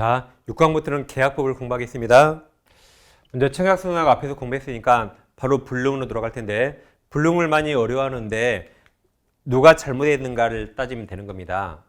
자, 6강부터는 계약법을 공부하겠습니다. 먼저 청약서약 앞에서 공부했으니까 바로 불능으로 들어갈 텐데, 불능을 많이 어려워하는데 누가 잘못했는가를 따지면 되는 겁니다.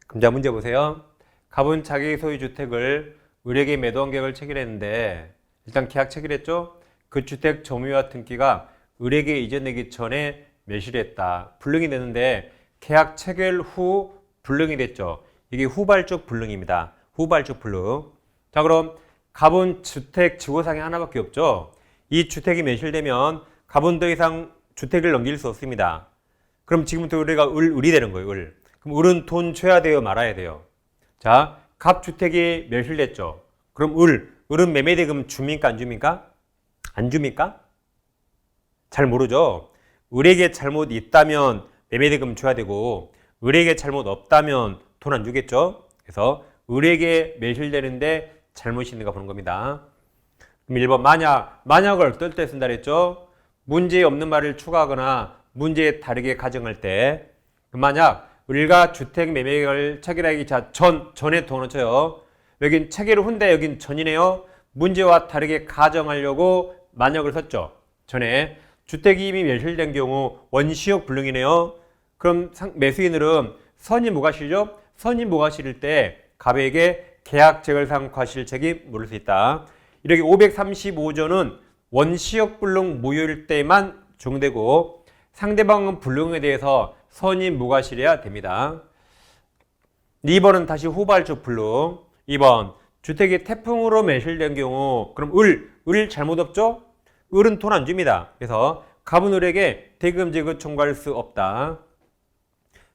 그럼 자, 문제 보세요. 갑은 자기 소유 주택을 을에게 매도한 계약을 체결했는데, 일단 계약 체결했죠? 그 주택 점유와 등기가 을에게 이전되기 전에 매수를 했다. 불능이 되는데 계약 체결 후 불능이 됐죠. 이게 후발적 불능입니다. 후발적 불능. 자, 그럼 갑은 주택 지고상이 하나밖에 없죠. 이 주택이 매실되면 갑은 더 이상 주택을 넘길 수 없습니다. 그럼 지금부터 우리가 을이 되는 거예요. 을. 그럼 을은 돈 줘야 돼요, 말아야 돼요? 자, 갑 주택이 매실됐죠. 그럼 을은 매매대금 줍니까, 안 줍니까? 안 줍니까? 잘 모르죠. 을에게 잘못 있다면 매매대금 줘야 되고, 을에게 잘못 없다면 돈 안 주겠죠. 그래서 을에게 매실되는데 잘못이 있는가 보는 겁니다. 그럼 1번 만약을 어떨 때 쓴다 그랬죠? 문제 없는 말을 추가하거나 문제에 다르게 가정할 때, 만약 을과 주택 매매를 체결하기 전에 돈을 쳐요. 여긴 체결 후인데 여긴 전이네요. 문제와 다르게 가정하려고 만약을 썼죠. 전에 주택이 이미 매실된 경우 원시효 불능이네요. 그럼 매수인은 선이 뭐가 실죠? 선이 뭐가 실일 때 갑에게 계약 체결상 과실 책임 물을 수 있다. 이렇게 535조는 원시효 불능 무효일 때만 적용되고, 상대방은 불능에 대해서 선이 무과실해야 됩니다. 2번은 다시 후발적 불능. 2번 주택이 태풍으로 매실된 경우, 그럼 을 잘못 없죠? 을은 돈 안 줍니다. 그래서 갑은 을에게 대금 지급 청구할 수 없다.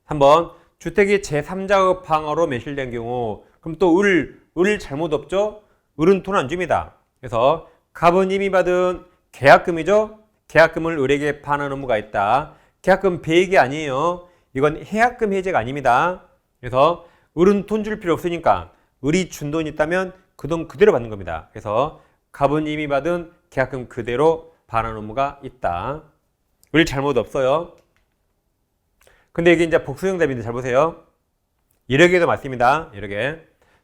3번 주택이 제3자의 방어로 매실된 경우, 그럼 또 을 잘못 없죠? 을은 돈 안 줍니다. 그래서 갑은 이미 받은 계약금이죠? 계약금을 을에게 반환 의무가 있다. 계약금 배액이 아니에요. 이건 해약금 해제가 아닙니다. 그래서 을은 돈 줄 필요 없으니까 을이 준 돈이 있다면 그 돈 그대로 받는 겁니다. 그래서 갑은 이미 받은 계약금 그대로 반환 의무가 있다. 을 잘못 없어요. 근데 이게 이제 복수정답인데 잘 보세요. 여러 개도 맞습니다. 여러 개.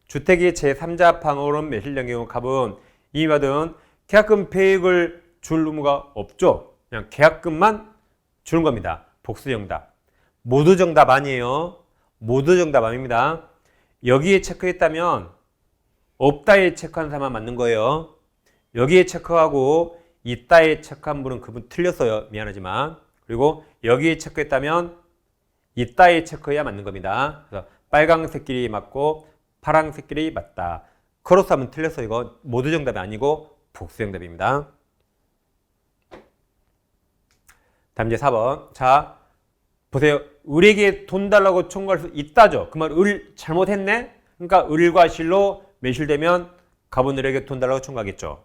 주택이 제3자 방어로 매실된 경우 갑은 이미 받은 계약금 배액을 줄 의무가 없죠. 그냥 계약금만 주는 겁니다. 복수정답. 모두 정답 아니에요. 모두 정답 아닙니다. 여기에 체크했다면 없다에 체크한 사람만 맞는 거예요. 여기에 체크하고 있다에 체크한 분은 그분 틀렸어요. 미안하지만. 그리고 여기에 체크했다면 있다에 체크해야 맞는 겁니다. 그래서 빨강색끼리 맞고 파랑색끼리 맞다. 크로스 하면 틀렸어. 이거 모두 정답이 아니고 복수 정답입니다. 다음 이제 4번. 자, 보세요. 을에게 돈 달라고 청구할 수 있다죠. 그 말 을 잘못했네? 그러니까 을과 실로 매실되면 갑은 을에게 돈 달라고 청구하겠죠.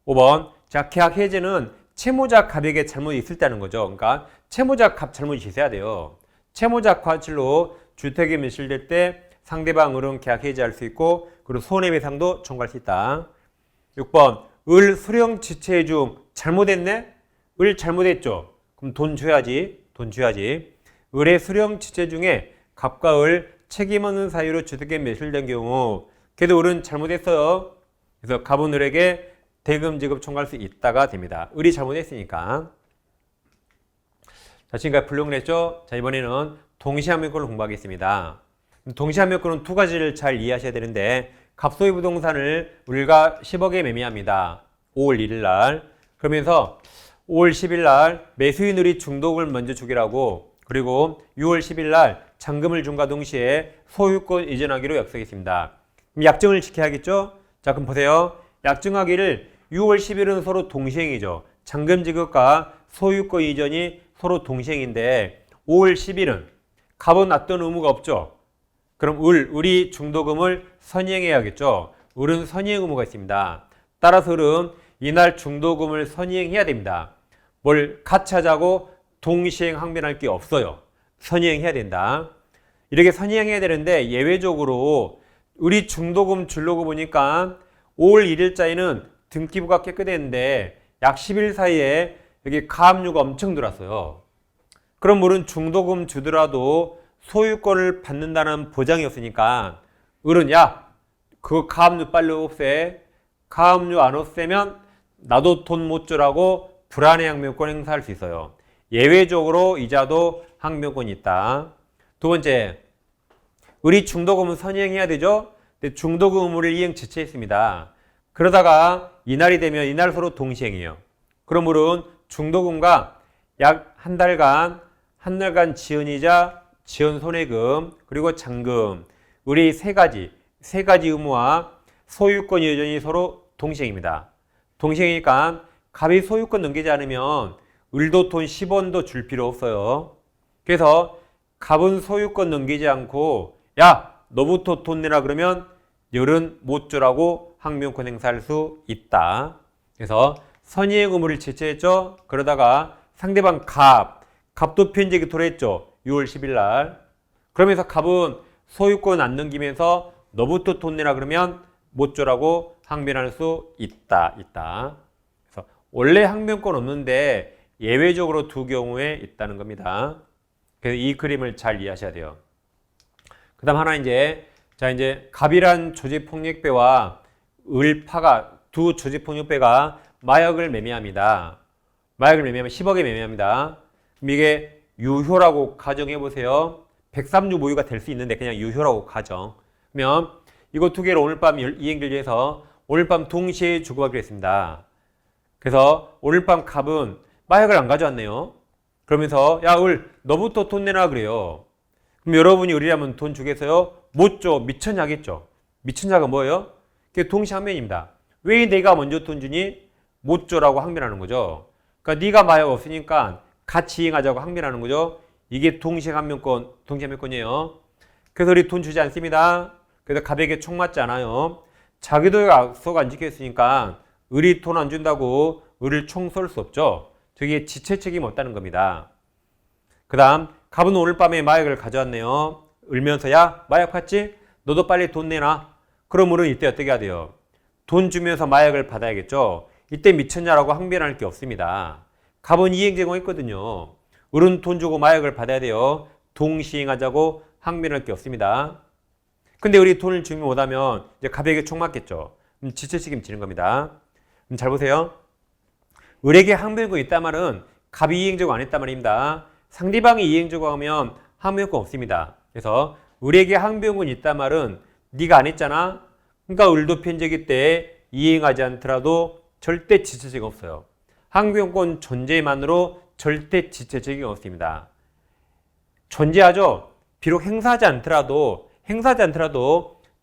5번. 자, 계약 해제는 채무자 갑에게 잘못이 있을 때는 거죠. 그러니까 채무자 갑 잘못이 있어야 돼요. 채무자 과실로 주택이 매실될 때 상대방 을은 계약 해제할 수 있고, 그리고 손해배상도 청구할 수 있다. 6번. 을 수령 지체 중 잘못했네? 을 잘못했죠. 그럼 돈 줘야지. 돈 줘야지. 을의 수령 지체 중에 갑과 을 책임 없는 사유로 주택에 매실된 경우, 그래도 을은 잘못했어요. 그래서 갑은 을에게 대금 지급 청구할 수 있다가 됩니다. 을이 잘못했으니까. 자, 지금까지 불능을 했죠? 자, 이번에는 동시함유권을 공부하겠습니다. 동시함유권은 두 가지를 잘 이해하셔야 되는데, 갑소유 부동산을 을과 10억에 매매합니다. 5월 1일 날. 그러면서 5월 10일 날 매수인 을이 중도금을 먼저 주기라고, 그리고 6월 10일 날 잔금을 준과 동시에 소유권 이전하기로 약속했습니다. 그럼 약정을 지켜야겠죠? 자, 그럼 보세요. 약정하기를 6월 10일은 서로 동시행이죠. 잔금 지급과 소유권 이전이 서로 동시행인데 5월 10일은 갑은 어떤 의무가 없죠. 그럼 을이 중도금을 선이행해야겠죠. 을은 선이행 의무가 있습니다. 따라서 을은 이날 중도금을 선이행해야 됩니다. 뭘 같이 하자고 동시행 항변할 게 없어요. 선이행해야 된다. 이렇게 선이행해야 되는데 예외적으로 을이 중도금 주려고 보니까 5월 1일자에는 등기부가 깨끗했는데 약 10일 사이에 여기 가압류가 엄청 들어왔어요. 그럼 을은 중도금 주더라도 소유권을 받는다는 보장이 없으니까 을은 야, 그 가압류 빨리 없애. 가압류 안 없애면 나도 돈 못 주라고 불안해 항변권 행사할 수 있어요. 예외적으로 이자도 항변권이 있다. 두 번째, 우리 중도금은 선이행해야 되죠? 근데 중도금 의무를 이행 지체했습니다. 그러다가 이날이 되면 이날 서로 동시행해요. 그러므로 중도금과 약 한 달간 지연이자, 지연 손해금, 그리고 잔금, 우리 세 가지 의무와 소유권 여전히 서로 동시행입니다. 동시행이니까 갑이 소유권 넘기지 않으면 을도 돈 10원도 줄 필요 없어요. 그래서 갑은 소유권 넘기지 않고 야 너부터 돈 내라 그러면 을은 못 주라고 항변권 행사할 수 있다. 그래서 선의행 의무를 지체했죠. 그러다가 상대방 갑도 편제기 토로했죠. 6월 10일 날. 그러면서 갑은 소유권 안 넘기면서 너부터 돈 내라 그러면 못 주라고 항변할 수 있다. 그래서 원래 항변권 없는데 예외적으로 두 경우에 있다는 겁니다. 그래서 이 그림을 잘 이해하셔야 돼요. 그 다음 하나 이제 갑이란 조직폭력배와 을파가 두 조직폭력배가 마약을 매매합니다. 마약을 매매하면 10억에 매매합니다. 그럼 이게 유효라고 가정해 보세요. 103주 모유가 될 수 있는데 그냥 유효라고 가정. 그러면 이거 두 개를 오늘 밤 이행결제해서 오늘 밤 동시에 주고받기로 했습니다. 그래서 오늘 밤 갑은 마약을 안 가져왔네요. 그러면서 야 을 너부터 돈 내놔 그래요. 그럼 여러분이 을이라면 돈 주겠어요? 못 줘. 미천자겠죠. 미천자가 뭐예요? 그게 동시 항변입니다. 왜 내가 먼저 돈 주니? 못 줘라고 항변하는 거죠. 그러니까 네가 마약 없으니까 같이 이행하자고 항변하는 거죠. 이게 동시 항변권이에요. 그래서 우리 돈 주지 않습니다. 그래서 갑에게 총 맞지 않아요. 자기도 약속 안 지켰으니까 을이 돈 안 준다고 을을 총 쏠 수 없죠. 저게 지체 책임 없다는 겁니다. 그 다음 갑은 오늘 밤에 마약을 가져왔네요. 울면서 야 마약 팠지? 너도 빨리 돈 내놔. 그럼 을은 이때 어떻게 해야 돼요? 돈 주면서 마약을 받아야겠죠. 이때 미쳤냐라고 항변할 게 없습니다. 갑은 이행 제공했거든요. 을은 돈 주고 마약을 받아야 돼요. 동시행하자고 항변할 게 없습니다. 근데 우리 돈을 주면 못하면 이제 갑에게 총 맞겠죠. 그럼 지체 책임지는 겁니다. 그럼 잘 보세요. 을에게 항변권이 있단 말은 갑이 이행 제공 안 했단 말입니다. 상대방이 이행 제공하면 항변권 없습니다. 그래서 을에게 항변권이 있단 말은 네가 안 했잖아. 그러니까 을도 편제기 때 이행하지 않더라도 절대 지체 책임 없어요. 항변권 존재만으로 절대 지체 책임 없습니다. 존재하죠. 비록 행사하지 않더라도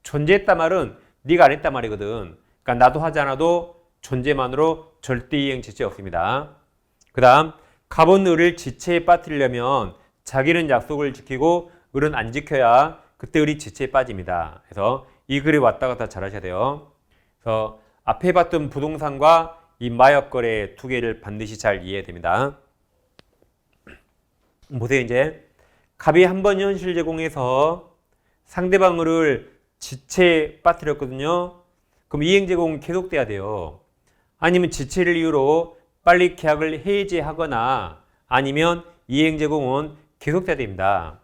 존재했단 말은 네가 안 했단 말이거든. 그러니까 나도 하지 않아도 존재만으로 절대 이행 지체 없습니다. 그 다음 갑은 을을 지체에 빠뜨리려면 자기는 약속을 지키고 을은 안 지켜야 그때 을이 지체에 빠집니다. 그래서 이 글이 왔다 갔다 잘 하셔야 돼요. 그래서 앞에 봤던 부동산과 이 마약 거래 두 개를 반드시 잘 이해해야 됩니다. 보세요. 이제 갑이 한 번 현실 제공해서 상대방을 지체에 빠뜨렸거든요. 그럼 이행 제공은 계속돼야 돼요. 아니면 지체를 이유로 빨리 계약을 해지하거나 아니면 이행 제공은 계속돼야 됩니다.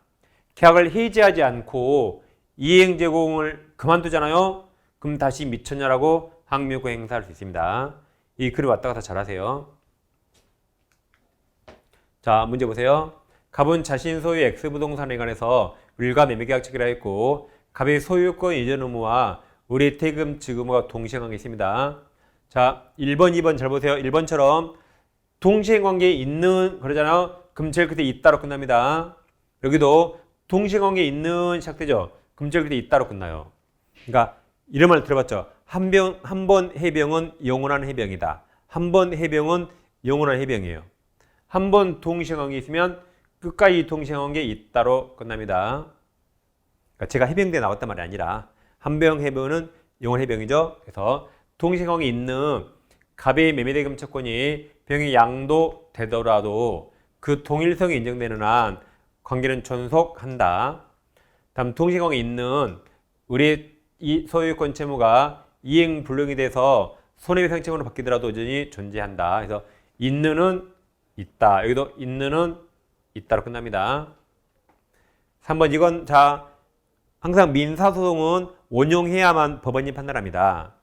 계약을 해지하지 않고 이행 제공을 그만두잖아요. 그럼 다시 미쳤냐라고 항변권 행사할 수 있습니다. 이 글을 왔다 갔다 잘 하세요. 자, 문제 보세요. 갑은 자신 소유 X부동산에 관해서 을과 매매계약 체결을 했고 갑의 소유권 이전 의무와 을의 퇴금 지급 의무가 동시행한 게 있습니다. 자, 1번, 2번 잘 보세요. 1번처럼 동시행관계에 있는 그러잖아요. 그럼 제일 끝에 있다로 끝납니다. 여기도 동시행관계에 있는 시작되죠. 그럼 제일 끝에 있다로 끝나요. 그러니까 이런 말 들어봤죠. 한 번 해병은 영원한 해병이다. 한 번 해병은 영원한 해병이에요. 한 번 동시행관계 있으면 끝까지 동시행관계 있다로 끝납니다. 그러니까 제가 해병대에 나왔단 말이 아니라 한병 해병은 영원 해병이죠. 그래서 동시행관계 있는 갑의 매매대금 채권이 병이 양도되더라도 그 동일성이 인정되는 한 관계는 존속한다. 다음 동시행관계 있는 우리 이 소유권 채무가 이행 불능이 돼서 손해배상 채무로 바뀌더라도 여전히 존재한다. 그래서 있는은 있다. 여기도 있는은 있다로 끝납니다. 3번 이건 자 항상 민사소송은 원용해야만 법원이 판단합니다.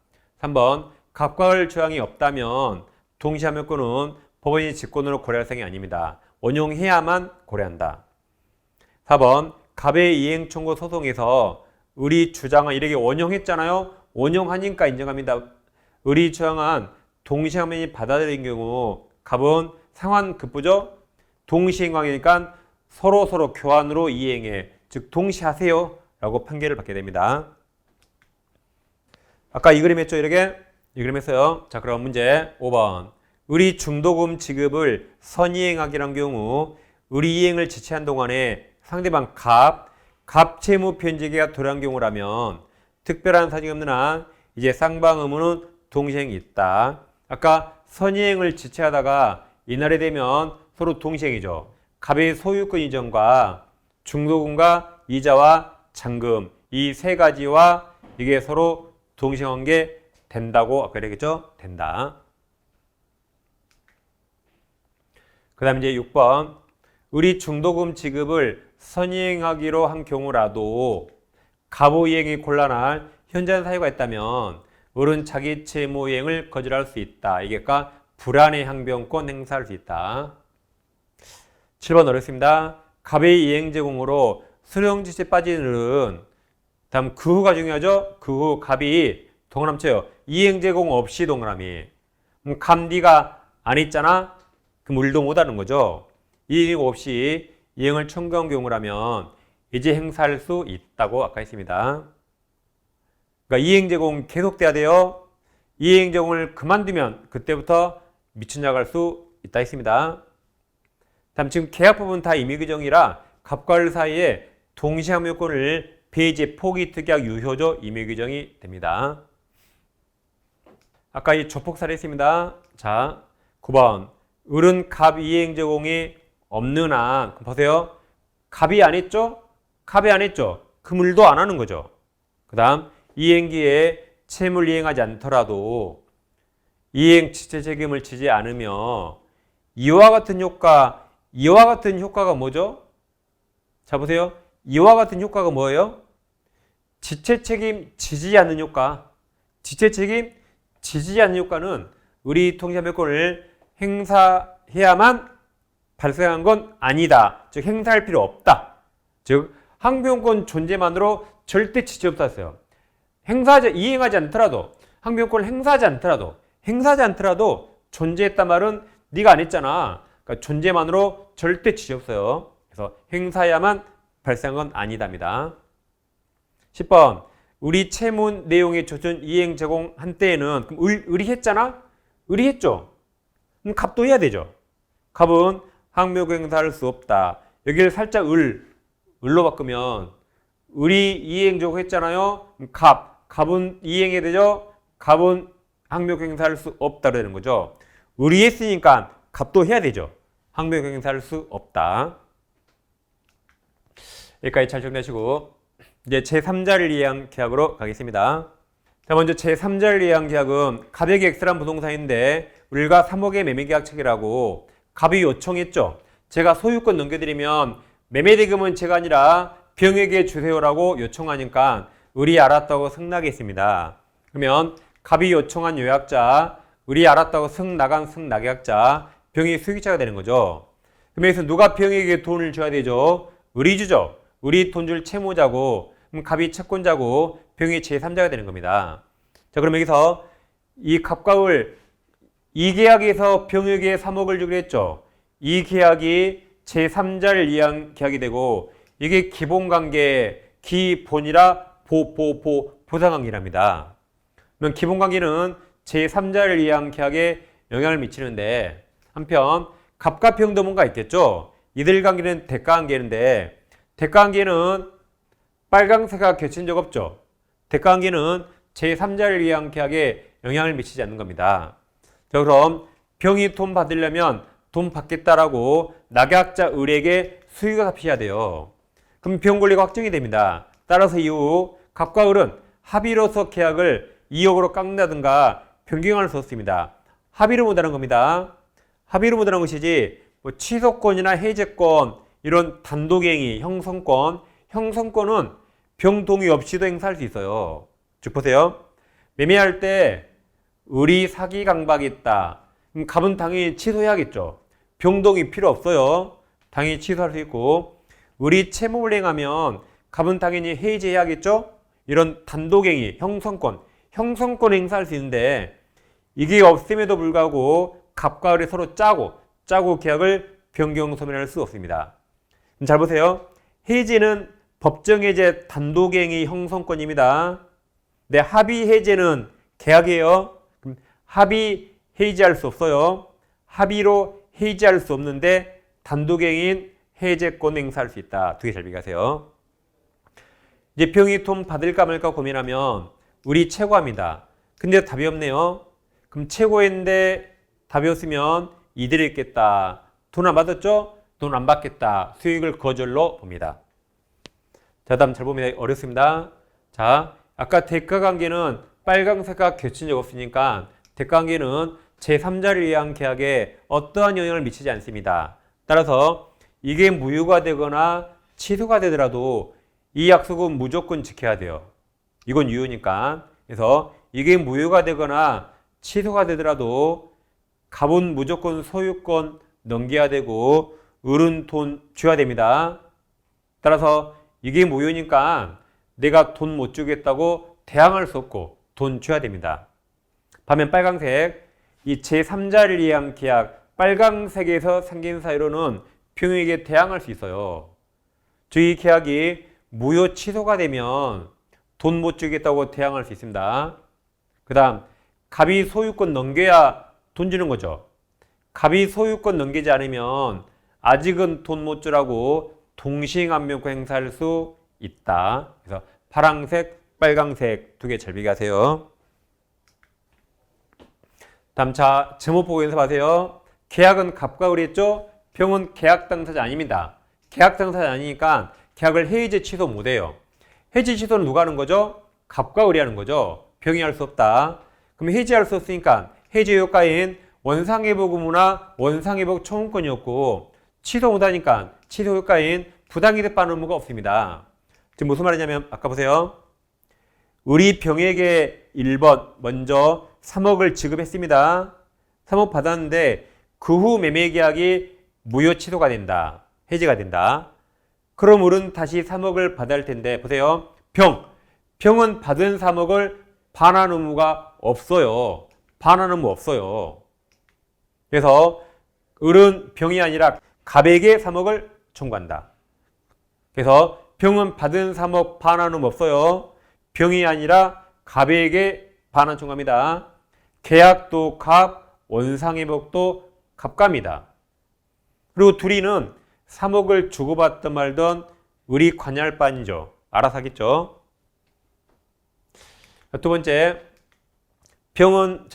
3번 갑과을 조항이 없다면 동시함유권은 법원이 직권으로 고려할 사항이 아닙니다. 원용해야만 고려한다. 4번 갑의 이행 청구 소송에서 의리 주장한 이렇게 원용했잖아요. 원용하니까 인정합니다. 의리 주장한 동시함유권이 받아들인 경우 갑은 상환급부죠. 동시행황이니까 서로 교환으로 이행해, 즉 동시하세요 라고 판결을 받게 됩니다. 아까 이 그림 했죠? 이렇게 이 그림 했어요. 자, 그럼 문제 5번 의리 중도금 지급을 선이행하기란 경우 의리 이행을 지체한 동안에 상대방 갑 채무 변제기가 도래한 경우라면 특별한 사정이 없는 한 이제 쌍방 의무는 동시행이 있다. 아까 선이행을 지체하다가 이날이 되면 서로 동시행이죠. 갑의 소유권 이전과 중도금과 이자와 잔금 이 세 가지와 이게 서로 동시행한 게 된다고 아까 얘기했죠? 된다. 그 다음 이제 6번 의리 중도금 지급을 선이행하기로 한 경우라도 갑의 이행이 곤란할 현저한 사유가 있다면 을은 자기 채무 이행을 거절할 수 있다. 이게 아까 불안의 항변권 행사할 수 있다. 7번 어렵습니다. 갑의 이행 제공으로 수령지시에 빠진 을은 다음 그 후가 중요하죠. 그 후 갑이 동그라미 쳐요. 이행 제공 없이 동그라미. 갑 네가 안 했잖아. 그럼 을도 못하는 거죠. 이행 없이 이행을 청구한 경우라면 이제 행사할 수 있다고 아까 했습니다. 그러니까 이행 제공 계속돼야 돼요. 이행 제공을 그만두면 그때부터 미천자갈 수 있다 했습니다. 다음 지금 계약 부분 다 임의 규정이라 갑과 을 사이에 동시함유권을 폐지 포기 특약 유효조 임의 규정이 됩니다. 아까 이 조폭 사례 했습니다. 자, 9번 을은 갑 이행 제공이 없는 한 보세요. 갑이 안 했죠? 갑이 안 했죠? 그 을도 안 하는 거죠. 그 다음 이행기에 채무를 이행하지 않더라도 이행 지체 책임을 지지 않으며 이와 같은 효과가 뭐죠? 자 보세요. 이와 같은 효과가 뭐예요? 지체 책임 지지 않는 효과. 지체 책임 지지 않는 효과는 의리 통지함유권을 행사해야만 발생한 건 아니다. 즉 행사할 필요 없다. 즉 항변권 존재만으로 절대 지체 없다 했어요. 이행하지 않더라도 항변권을 행사하지 않더라도 존재했단 말은 네가 안 했잖아. 그러니까 존재만으로 절대 지체 없어요. 그래서 행사해야만 발생한 건 아니답니다. 10번 의리 채무 내용의 조준 이행 제공한 때에는 그럼 의리했잖아? 의리했죠? 그럼 갑도 해야 되죠. 갑은 항묘 행사할 수 없다. 여기를 살짝 을로 바꾸면 의리 이행 제공했잖아요. 갑은 이행해야 되죠. 갑은 항묘 행사할 수 없다 되는 거죠. 의리했으니까 갑도 해야 되죠. 항묘 행사할 수 없다. 여기까지 잘 정리하시고 이제 제3자를 이해한 계약으로 가겠습니다. 자, 먼저 제3자를 이해한 계약은 갑에게 X란 부동산인데 을과 3억의 매매계약 체결하고 갑이 요청했죠. 제가 소유권 넘겨드리면 매매대금은 제가 아니라 병에게 주세요라고 요청하니까 을이 알았다고 승낙했습니다. 그러면 갑이 요청한 요약자, 을이 알았다고 승낙한 승낙약자, 병이 수익자가 되는 거죠. 그럼 여기서 누가 병에게 돈을 줘야 되죠? 을이 주죠. 을이 돈 줄 채무자고, 그럼 갑이 채권자고, 병이 제3자가 되는 겁니다. 자, 그럼 여기서 이 갑과 을, 이 계약에서 병에게 3억을 주기로 했죠. 이 계약이 제3자를 위한 계약이 되고, 이게 기본관계, 기본이라 보상관계랍니다. 그러면 기본관계는 제3자를 위한 계약에 영향을 미치는데, 한편 갑과 병도 뭔가 있겠죠. 이들 관계는 대가관계인데 대가관계는 빨강새가 겹친 적 없죠. 대가관계는 제3자를 위한 계약에 영향을 미치지 않는 겁니다. 자, 그럼 병이 돈 받으려면 돈 받겠다라고 낙약자 을에게 수익을 갚아야 돼요. 그럼 병 권리가 확정이 됩니다. 따라서 이후 갑과 을은 합의로서 계약을 2억으로 깎는다든가 변경할 수 없습니다. 합의를 못하는 겁니다. 합의를 못하는 것이지 뭐 취소권이나 해제권 이런 단독행위, 형성권은 병 동의 없이도 행사할 수 있어요. 즉 보세요. 매매할 때 을이 사기 강박이 있다. 그럼 갑은 당연히 취소해야겠죠. 병 동의 필요 없어요. 당연히 취소할 수 있고, 을이 채무를 행하면 갑은 당연히 해지해야겠죠. 이런 단독행위, 형성권 행사할 수 있는데, 이게 없음에도 불구하고 갑과 을이 서로 짜고 계약을 변경 소멸할 수 없습니다. 잘 보세요. 해지는 법정해제 단독행위 형성권입니다. 네, 합의 해제는 계약이에요. 그럼 합의 해지할 수 없어요. 합의로 해지할 수 없는데 단독행위인 해제권 행사할 수 있다. 두 개 잘 비교하세요. 이제 병이 돈 받을까 말까 고민하면 우리 최고합니다. 근데 답이 없네요. 그럼 최고인데 답이 없으면 이들이 있겠다. 돈 안 받았죠? 돈 안 받겠다. 수익을 거절로 봅니다. 자, 다음 잘 보면 어렵습니다. 자, 아까 대가관계는 빨강색과 겹친 적 없으니까 대가관계는 제3자를 위한 계약에 어떠한 영향을 미치지 않습니다. 따라서 이게 무효가 되거나 취소가 되더라도 이 약속은 무조건 지켜야 돼요. 이건 유효니까. 그래서 이게 무효가 되거나 취소가 되더라도 갑은 무조건 소유권 넘겨야 되고 을은 돈 줘야 됩니다. 따라서 이게 무효니까 내가 돈 못 주겠다고 대항할 수 없고 돈 줘야 됩니다. 반면 빨강색, 이 제3자를 위한 계약, 빨강색에서 생긴 사유로는 병에게 대항할 수 있어요. 즉 이 계약이 무효 취소가 되면 돈 못 주겠다고 대항할 수 있습니다. 그 다음 갑이 소유권 넘겨야 돈 주는 거죠. 갑이 소유권 넘기지 않으면 아직은 돈 못 주라고 동시행안면권 행사할 수 있다. 그래서 파랑색, 빨강색 두 개 잘 비교하세요. 다음 자 제목 보고 연습하세요. 계약은 갑과 을이 했죠. 병은 계약 당사자 아닙니다. 계약 당사자 아니니까 계약을 해지 취소 못해요. 해지 취소는 누가 하는 거죠? 갑과 을이 하는 거죠. 병이 할 수 없다. 그럼 해지할 수 없으니까 해지 효과인 원상회복 의무나 원상회복 청구권이었고 취소 못하니까 취소 효과인 부당이득 반환 의무가 없습니다. 지금 무슨 말이냐면 아까 보세요. 을이 병에게 1번 먼저 3억을 지급했습니다. 3억 받았는데 그 후 매매계약이 무효 취소가 된다. 해지가 된다. 그럼 을은 다시 3억을 받아야 할 텐데 보세요. 병은 받은 3억을 반환 의무가 없어요. 반환 의무 없어요. 그래서 을은 병이 아니라 갑에게 3억을 청구한다. 그래서 병은 받은 3억 반환 의무 없어요. 병이 아니라 갑에게 반환 청구합니다. 계약도 갑, 원상회복도 갑갑니다. 그리고 둘이는 3억을 주고받든 말든 을이 관여할 바 아니죠. 알아서 하겠죠. 두 번째, 병은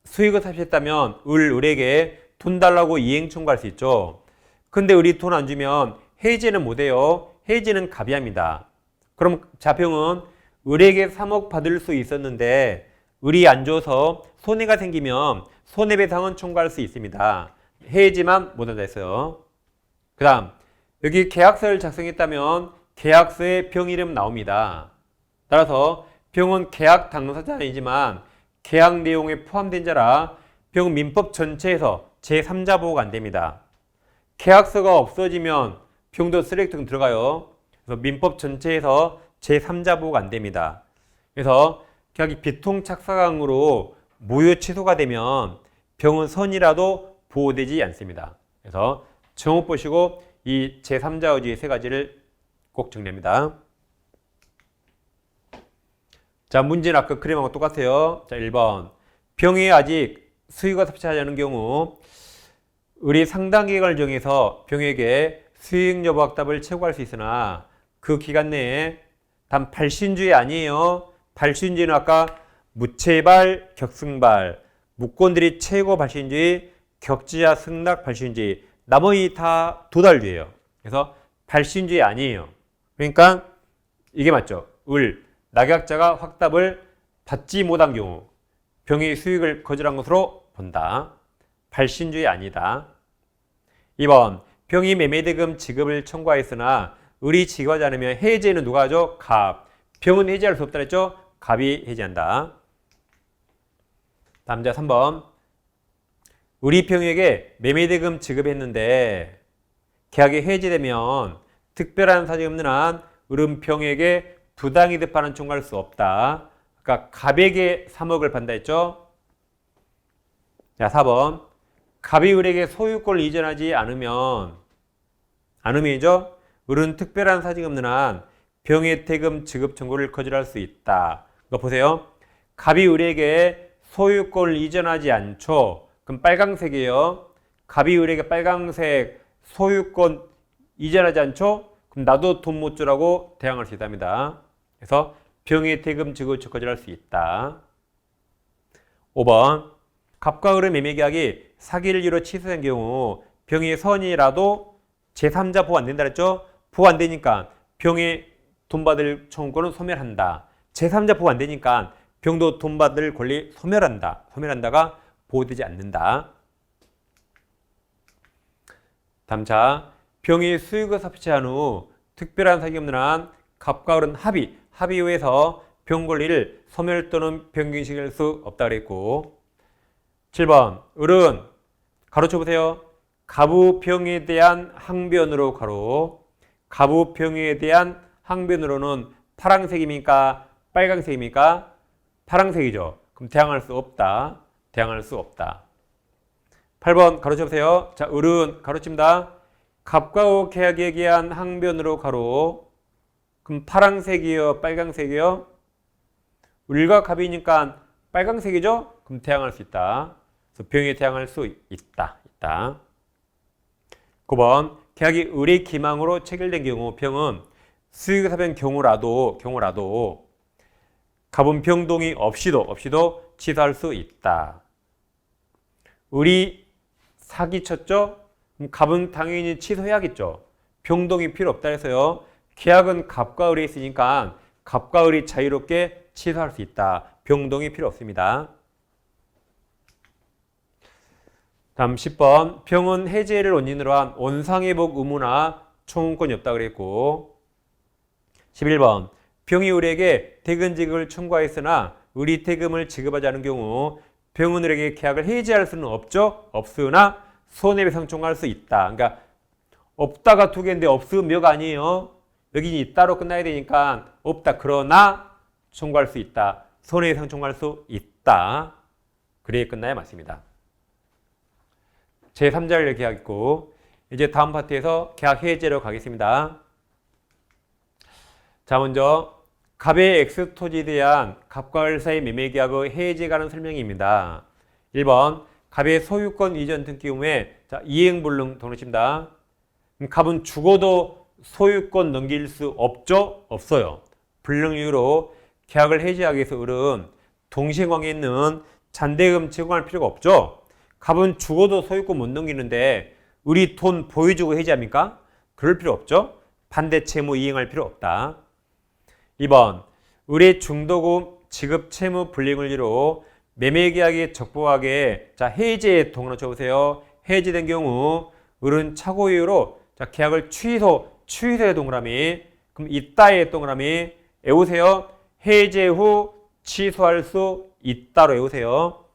수익을 삽시했다면 을에게 돈 달라고 이행 청구할 수 있죠. 근데 을이 돈 안 주면 해지는 못해요. 해지는 갑이 합니다. 그럼 병은 을에게 3억 받을 수 있었는데 을이 안 줘서 손해가 생기면 손해배상은 청구할 수 있습니다. 해지만 못한다 했어요. 그 다음 여기 계약서를 작성했다면 계약서에 병 이름 나옵니다. 따라서 병은 계약 당사자는 아니지만 계약 내용에 포함된 자라 병은 민법 전체에서 제3자 보호가 안 됩니다. 계약서가 없어지면 병도 쓰레기통 들어가요. 그래서 민법 전체에서 제3자 보호가 안 됩니다. 그래서 계약이 비통착사강으로 무효 취소가 되면 병은 선이라도 보호되지 않습니다. 그래서 제목 보시고 이 제3자 의지 세 가지를 꼭 정리합니다. 자, 문제는 아까 그림하고 똑같아요. 자, 1번. 병이 아직 수익을 삽시하지 않은 경우 을이 상당 기간을 정해서 병에게 수익 여부 확답을 최고할 수 있으나 그 기간 내에 단 발신주의 아니에요. 발신주의는 아까 무채발, 격승발, 무권들이 최고 발신주의, 격지자, 승낙 발신주의, 나머지 다 도달주의예요. 그래서 발신주의 아니에요. 그러니까 이게 맞죠. 낙약자가 확답을 받지 못한 경우 병의 수익을 거절한 것으로 본다. 발신주의 아니다. 2번 병이 매매대금 지급을 청구하였으나 을이 지급하지 않으면 해제는 누가 하죠? 갑. 병은 해제할 수 없다 그랬죠? 갑이 해제한다. 다음 자 3번. 을이 병에게 매매대금 지급했는데 계약이 해지되면 특별한 사정이 없는 한 을은 병에게 부당이득반은 청구할 수 없다. 그러니까 갑에게 3억을 받는다 했죠? 자 4번. 갑이 을에게 소유권을 이전하지 않으면이죠. 을은 특별한 사정이 없는 한 병의 대금 지급 청구를 거절할 수 있다. 이거 보세요. 갑이 을에게 소유권을 이전하지 않죠. 그럼 빨강색이에요. 갑이 을에게 빨강색 소유권 이전하지 않죠? 그럼 나도 돈 못 주라고 대항할 수 있답니다. 그래서 병의 대금 지급을 거절할 수 있다. 5번. 갑과 을의 매매계약이 사기를 이유로 취소된 경우 병의 선이라도 제3자 보호 안 된다 그랬죠? 보호 안 되니까 병의 돈 받을 청구권은 소멸한다. 제3자 보호 안 되니까 병도 돈 받을 권리 소멸한다. 소멸한다가 보호되지 않는다. 다음 자, 병이 수익을 섭취한 후 특별한 사기 없는 한 갑과 을은 합의 후에서 병 권리를 소멸 또는 변경시킬 수 없다 그랬고 7번 을은 가로쳐 보세요. 가부병에 대한 항변으로 가부병에 대한 항변으로는 파란색입니까? 빨강색입니까? 파란색이죠. 그럼 대항할 수 없다. 대항할 수 없다. 8번 가로쳐 보세요. 자, 을은 가로칩니다. 갑과 을 계약에 대한 항변으로 그럼 파란색이요, 빨강색이요? 을과 갑이니까 빨강색이죠? 그럼 대항할 수 있다. 그래서 병에 대항할 수 있다. 9번 계약이 을의 기망으로 체결된 경우 병은 수익을 사변 경우라도 갑은 병동의 없이도 취소할 수 있다. 을이 사기쳤죠? 그럼 갑은 당연히 취소해야겠죠. 병동이 필요 없다 해서요. 계약은 갑과 을이 있으니까 갑과 을이 자유롭게 취소할 수 있다. 병동이 필요 없습니다. 다음 10번. 병은 해제를 원인으로 한 원상회복 의무나 청구권이 없다 그랬고 11번. 병이 을에게 대금지급을 청구하였으나 을이 대금을 지급하지 않은 경우 병은 을에게 계약을 해지할 수는 없죠. 없으나 손해배상 청구할 수 있다. 그러니까 없다가 두 개인데 없으며가 아니에요. 여기 있다로 끝나야 되니까 없다. 그러나 청구할 수 있다. 손해배상 청구할 수 있다. 그래야 끝나야 맞습니다. 제3자를 계약했고 이제 다음 파트에서 계약 해제로 가겠습니다. 자, 먼저 갑의 X토지에 대한 갑과 을 사이 매매계약의 해제에 관한 설명입니다. 1번 갑의 소유권 이전 등기 의무에 이행불능 등록입니다. 갑은 죽어도 소유권 넘길 수 없죠? 없어요. 불능 이유로 계약을 해지하기 위해서 을은 동시행관계에 있는 잔대금 제공할 필요가 없죠? 갑은 죽어도 소유권 못 넘기는데 을이 돈 보여주고 해지합니까? 그럴 필요 없죠? 반대 채무 이행할 필요 없다. 2번 을의 중도금 지급 채무 불이행을 이유로 매매계약이 적법하게 해지에 동그라미 쳐보세요. 해지된 경우 을은 착오 이유로 계약을 취소의 동그라미. 그럼 있다의 동그라미 외우세요. 해제 후 취소할 수 있다로 외우세요.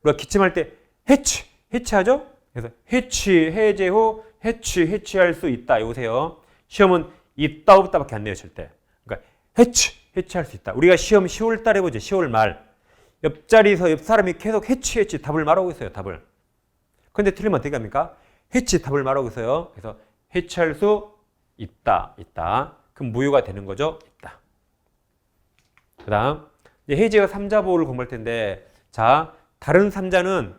우리가 기침할 때 해치하죠? 그래서 해제 후 해치할 수 있다 외우세요. 시험은 있다 없다밖에 안 내요 절대. 그러니까 해치할 수 있다. 우리가 시험 10월 달에 보죠. 10월 말. 옆자리에서 옆 사람이 계속 해치 답을 말하고 있어요. 답을. 근데 틀리면 어떻게 합니까? 답을 말하고 있어요. 그래서 해치할 수 있다. 그럼 무효가 되는 거죠. 있다. 그 다음 해제와 3자 보호를 공부할 텐데 자, 다른 3자는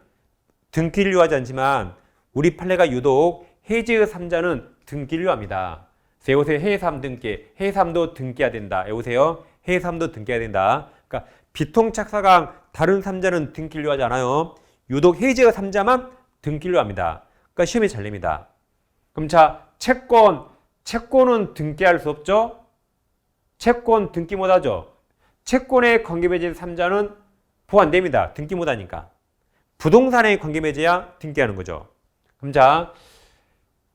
등기를 요하지 않지만 우리 판례가 유독 해제의 3자는 등기를 요합니다. 외우세요. 해삼 등기. 해삼도 등기해야 된다. 외우세요. 해삼도 등기해야 된다. 그러니까 비통착사강 다른 3자는 등기를 요하지 않아요. 유독 해제의 3자만 등기를 요합니다. 그러니까 시험에 잘 냅니다. 그럼 자, 채권은 등기할 수 없죠? 채권 등기 못하죠? 채권의 관계매제 3자는 보호 안 됩니다. 등기 못하니까. 부동산의 관계매제야 등기하는 거죠. 그럼 자,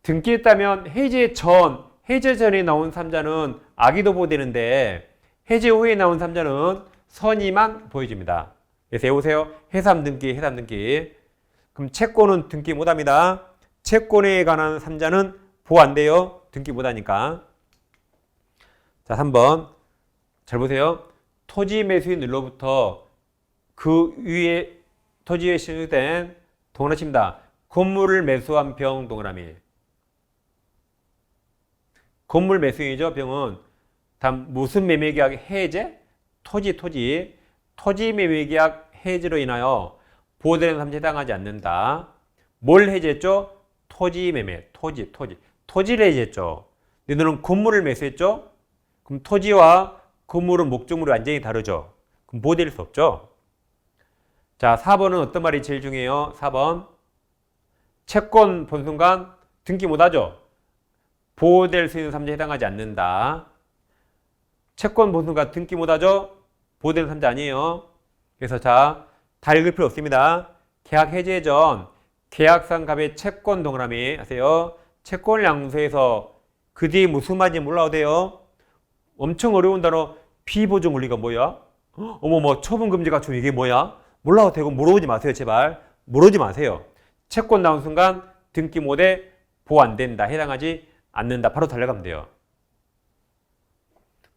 등기했다면 해제 전 해제 전에 나온 삼자는 악의도 보되는데 해제 후에 나온 삼자는 선의만 보여줍니다. 그래서 해보세요. 해삼등기, 해삼등기. 그럼 채권은 등기 못합니다. 채권에 관한 삼자는 보호 안 돼요. 등기 못하니까. 자, 3번. 잘 보세요. 토지 매수인으로부터 그 위에 토지에 신유된 동그라미 칩니다. 건물을 매수한 병 동그라미. 건물 매수인이죠. 병은 다음 무슨 매매계약 해제? 토지 매매계약 해제로 인하여 보호되는 삼자에 해당하지 않는다. 뭘 해제했죠? 토지 매매, 토지를 해제했죠. 너는 건물을 매수했죠? 그럼 토지와 건물은 목적물이 완전히 다르죠. 그럼 보호될 수 없죠. 자, 4번은 어떤 말이 제일 중요해요? 4번. 채권 본 순간 등기 못하죠. 보호될 수 있는 삼자에 해당하지 않는다. 채권 본 순간 등기 못하죠. 보호되는 삼자 아니에요. 그래서 자, 다 읽을 필요 없습니다. 계약 해제 전 계약상 갑의 채권 동그라미 하세요. 채권을 양수해서 그 뒤에 무슨 말인지 몰라도 돼요. 엄청 어려운 단어 피보증 권리가 뭐야? 어머 처분금지 가처분 이게 뭐야? 몰라도 되고 물어보지 마세요. 제발 물어보지 마세요. 채권 나온 순간 등기 못해 보호 안 된다. 해당하지 않는다. 바로 달려가면 돼요.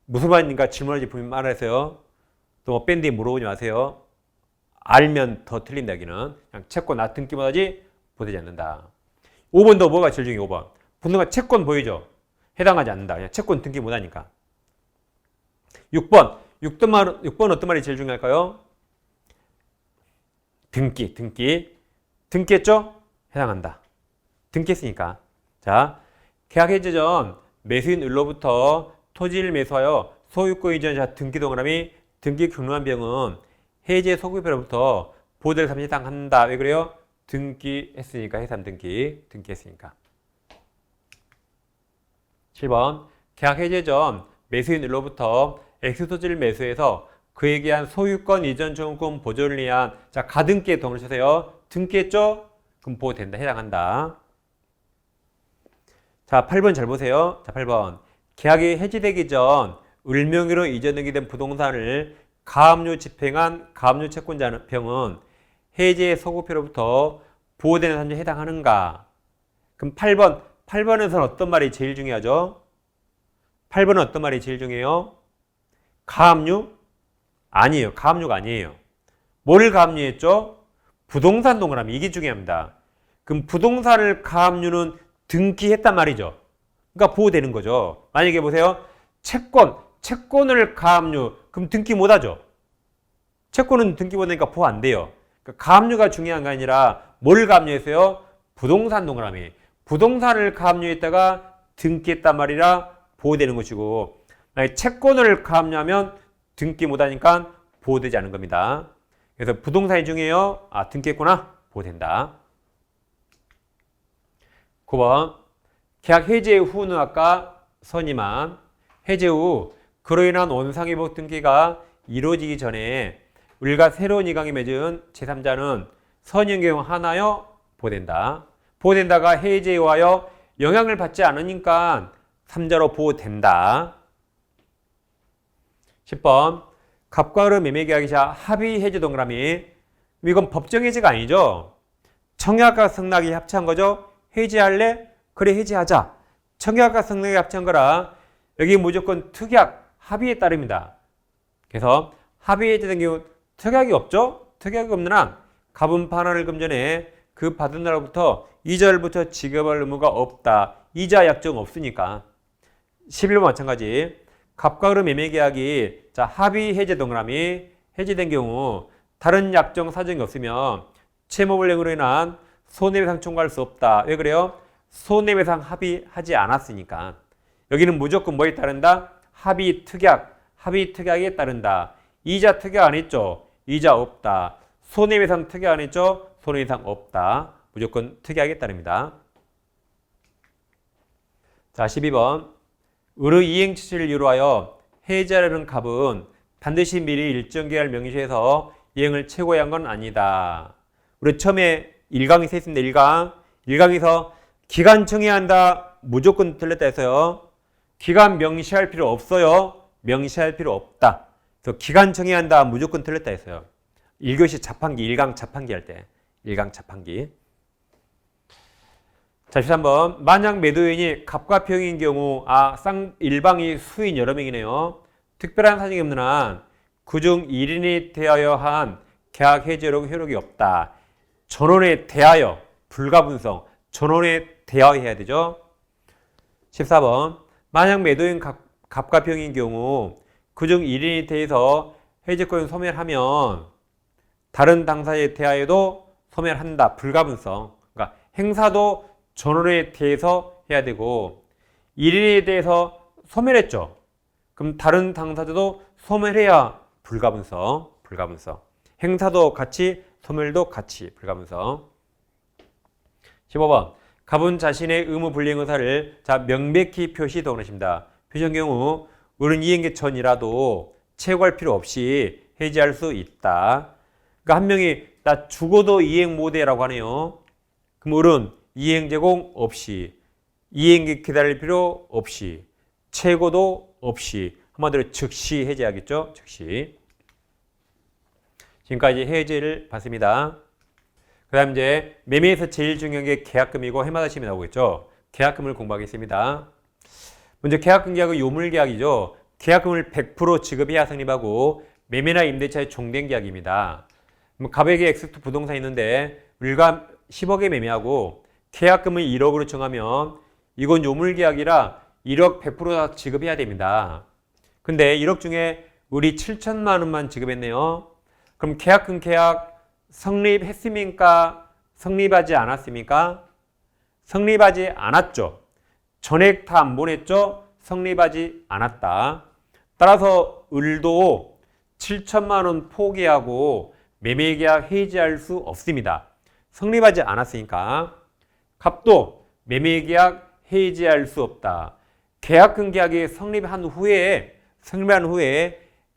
무슨 말인가 질문하지 분명 말하세요. 또 밴드에 물어보지 마세요. 알면 더 틀린다. 여기는 그냥 채권 나 등기 못하지 보호되지 않는다. 5번도 뭐가 제일 중요해? 5번 분노가 채권 보이죠? 해당하지 않는다. 그냥 채권 등기 못하니까. 6번 어떤 말이 제일 중요할까요? 등기했죠? 해당한다. 등기했으니까. 자, 계약 해제 전 매수인으로부터 토지를 매수하여 소유권 이전 자 등기 동그라미 등기 경로한 병은 해제 소급표로부터 보호될 삼자에 해당한다. 왜 그래요? 등기했으니까. 해삼 등기했으니까. 7번 계약 해제 전 매수인으로부터 X토지를 매수해서 그에 대한 소유권 이전 청구권 보존을 위한 자 가등기에 동을 쳐세요. 등기했죠? 그럼 보호된다. 해당한다. 자 8번 잘 보세요. 자 8번 계약이 해지되기 전 을명의로 이전 등기된 부동산을 가압류 집행한 가압류 채권자 병은 해제 소급표로부터 보호되는 삼자에 해당하는가? 그럼 8번에서는 어떤 말이 제일 중요하죠? 8번은 어떤 말이 제일 중요해요? 가압류? 아니에요. 가압류가 아니에요. 뭘 가압류했죠? 부동산 동그라미. 이게 중요합니다. 그럼 부동산을 가압류는 등기했단 말이죠. 그러니까 보호되는 거죠. 만약에 보세요. 채권을 가압류. 그럼 등기 못하죠. 채권은 등기 못하니까 보호 안 돼요. 그러니까 가압류가 중요한 게 아니라 뭘 가압류했어요? 부동산 동그라미. 부동산을 가압류했다가 등기했단 말이라 보호되는 것이고 만약에 채권을 가압류하면 등기 못하니까 보호되지 않은 겁니다. 그래서 부동산이 중요해요. 아 등기했구나. 보호된다. 9번 계약 해제 후는 아까 선의만 해제 후 그로 인한 원상회복 등기가 이루어지기 전에 우리가 새로운 이강이 맺은 제3자는 선의인 경우 하나여 보호된다. 보호된다가 해제에 의하여 영향을 받지 않으니까 3자로 보호된다. 10번 갑과 을의 매매계약이자 합의 해제 동그라미. 이건 법정 해제가 아니죠. 청약과 승낙이 합치한 거죠. 해제할래? 그래 해제하자. 청약과 승낙이 합치한 거라 여기 무조건 특약 합의에 따릅니다. 그래서 합의 해제된 경우 특약이 없죠. 특약이 없는 한 갑은 반환을 금전에 그 받은 날로부터 이자를부터 지급할 의무가 없다. 이자 약정 없으니까. 11번 마찬가지. 갑과 을의 매매계약이 자 합의 해제 동그라미 해제된 경우 다른 약정 사정이 없으면 채무불이행으로 인한 손해배상 청구할 수 없다. 왜 그래요? 손해배상 합의하지 않았으니까. 여기는 무조건 뭐에 따른다? 합의 특약에 따른다. 이자 특약 안 했죠? 이자 없다. 손해배상 특약 안 했죠? 손해배상 없다. 무조건 특약에 따릅니다. 자 12번 을의 이행치를 이루하여 해제하려는 갑은 반드시 미리 일정 기간을 명시해서 이행을 최고히 한 건 아니다. 우리 처음에 1강이 세 있습니다. 1강에서 기간 정해야 한다. 무조건 틀렸다 해서요. 기간 명시할 필요 없어요? 명시할 필요 없다. 그래서 기간 정해야 한다. 무조건 틀렸다 했어요. 1교시 자판기, 1강 자판기 할 때. 1강 자판기. 자, 13번. 만약 매도인이 갑과 병인 경우, 일방이 수인 여러 명이네요. 특별한 사정이 없는 한, 그중 1인이 대하여 한 계약 해지록 효력이 없다. 전원에 대하여, 불가분성, 전원에 대하여 해야 되죠. 14번. 만약 매도인 갑과 병인 경우, 그중 1인이 대해서 해지권 소멸하면, 다른 당사자에 대하여도 소멸한다. 불가분성. 그러니까 행사도 전원에 대해서 해야 되고 1인에 대해서 소멸했죠. 그럼 다른 당사자도 소멸해야 불가분성. 불가분성. 행사도 같이 소멸도 같이 불가분성. 15번. 갑은 자신의 의무 불이행 의사를 명백히 표시하도록 하십니다. 표시한 경우 을은 이행기 전이라도 채고할 필요 없이 해지할 수 있다. 그러니까 한 명이 나 죽어도 이행 못해라고 하네요. 그럼 을은 이행 제공 없이, 이행기 기다릴 필요 없이, 채고도 없이, 한마디로 즉시 해제하겠죠. 즉시. 지금까지 해제를 봤습니다. 그 다음 이제 매매에서 제일 중요한 게 계약금이고 해마다 시험이 나오겠죠. 계약금을 공부하겠습니다. 먼저 계약금 계약은 요물계약이죠. 계약금을 100% 지급해야 성립하고 매매나 임대차의 종된 계약입니다. 갑에게 X2 부동산이 있는데 우리가 10억에 매매하고 계약금을 1억으로 정하면 이건 요물계약이라 1억 100% 지급해야 됩니다. 근데 1억 중에 우리 7천만 원만 지급했네요. 그럼 계약금 계약 성립했습니까? 성립하지 않았습니까? 성립하지 않았죠. 전액 다 안 보냈죠? 성립하지 않았다. 따라서 을도 7천만 원 포기하고 매매계약 해지할 수 없습니다. 성립하지 않았으니까. 갑도 매매계약 해지할 수 없다. 계약금 계약이 성립한 후에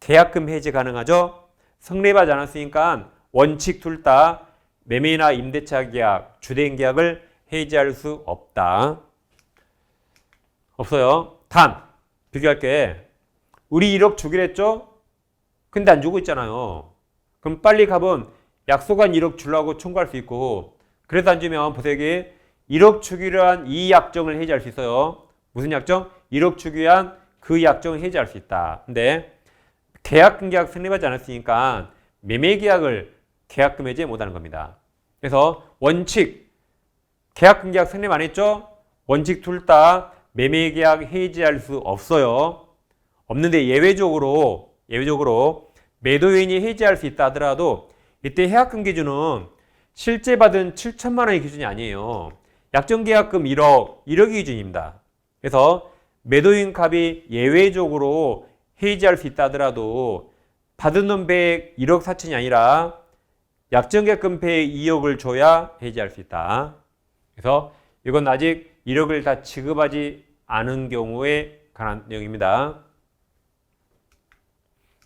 계약금 해지 가능하죠? 성립하지 않았으니까 원칙 둘 다 매매나 임대차 계약, 주된 계약을 해지할 수 없다. 없어요. 단, 비교할게. 우리 1억 주기로 했죠? 근데 안 주고 있잖아요. 그럼 빨리 갑은 약속한 1억 주려고 청구할 수 있고, 그래서 안 주면 보세요. 여기 1억 주기로 한 이 약정을 해지할 수 있어요. 무슨 약정? 1억 주기로 한 그 약정을 해지할 수 있다. 근데 계약금 계약 성립하지 않았으니까 매매 계약을 계약금 해지 못하는 겁니다. 그래서 원칙 계약금 계약 성립 안 했죠? 원칙 둘 다 매매 계약 해지할 수 없어요. 없는데 예외적으로 매도인이 해지할 수 있다 하더라도 이때 해약금 기준은 실제 받은 7천만 원의 기준이 아니에요. 약정계약금 1억이 기준입니다. 그래서 매도인 갑이 예외적으로 해지할 수 있다 하더라도 받은 돈 배액 1억 4천이 아니라 약정계약금 배액 2억을 줘야 해지할 수 있다. 그래서 이건 아직 1억을 다 지급하지 않은 경우에 관한 내용입니다.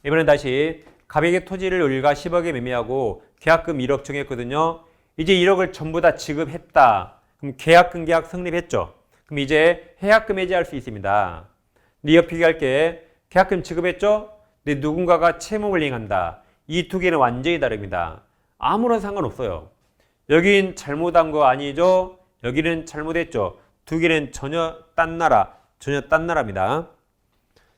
이번엔 다시 갑에게 토지를 을과 10억에 매매하고 계약금 1억 정했거든요. 이제 1억을 전부 다 지급했다. 그럼 계약금 계약 성립했죠. 그럼 이제 해약금 해지할 수 있습니다. 근데 옆에 비교할게. 계약금 지급했죠? 근데 누군가가 채무를 이행한다. 이 두 개는 완전히 다릅니다. 아무런 상관없어요. 여긴 잘못한 거 아니죠? 여기는 잘못했죠. 두 개는 전혀 딴 나라입니다.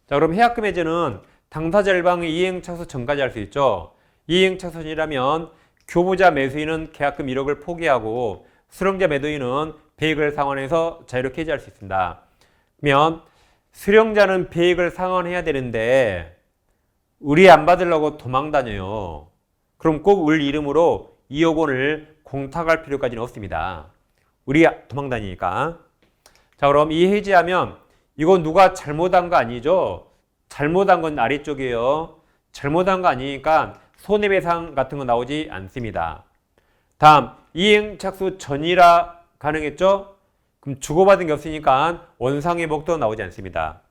자, 그럼 해약금 해제는 당사자 일방의 이행착수 전까지 할 수 있죠. 이행착수 전이라면 교부자 매수인은 계약금 1억을 포기하고 수령자 매도인은 배액을 상환해서 자유롭게 해지할 수 있습니다. 그러면 수령자는 배액을 상환해야 되는데 을이 안 받으려고 도망 다녀요. 그럼 꼭 을 이름으로 2억 원을 공탁할 필요까지는 없습니다. 을이 도망 다니니까. 자, 그럼 이 해지하면 이거 누가 잘못한 거 아니죠? 잘못한 건 아래쪽이에요. 잘못한 거 아니니까 손해배상 같은 거 나오지 않습니다. 다음, 이행착수 전이라 가능했죠? 그럼 주고받은 게 없으니까 원상회복도 나오지 않습니다.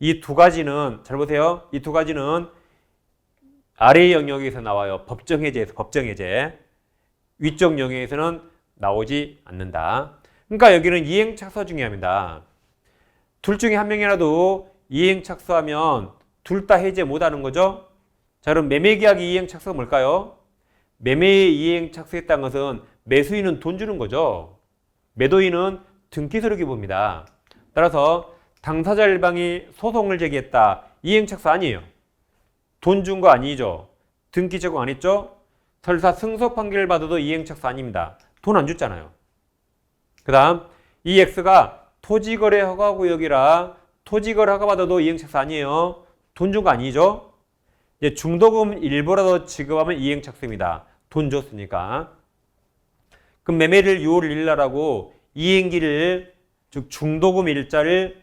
이 두 가지는, 잘 보세요. 이 두 가지는 아래 영역에서 나와요. 법정해제에서, 법정해제. 위쪽 영역에서는 나오지 않는다. 그러니까 여기는 이행착수가 중요합니다. 둘 중에 한 명이라도 이행 착수하면 둘 다 해제 못하는 거죠. 자, 그럼 매매계약이 이행 착수가 뭘까요? 매매에 이행 착수했다는 것은 매수인은 돈 주는 거죠. 매도인은 등기소득 기부입니다. 따라서 당사자 일방이 소송을 제기했다. 이행 착수 아니에요. 돈 준 거 아니죠. 등기 제공 안 했죠. 설사 승소 판결을 받아도 이행 착수 아닙니다. 돈 안 줬잖아요. 그 다음 이 X가 토지거래 허가구역이라 토지거래 허가 받아도 이행 착수 아니에요. 돈 준 거 아니죠. 이제 중도금 일부라도 지급하면 이행 착수입니다. 돈 줬으니까. 그럼 매매를 6월 1일 날 하고 이행기를 즉 중도금 일자를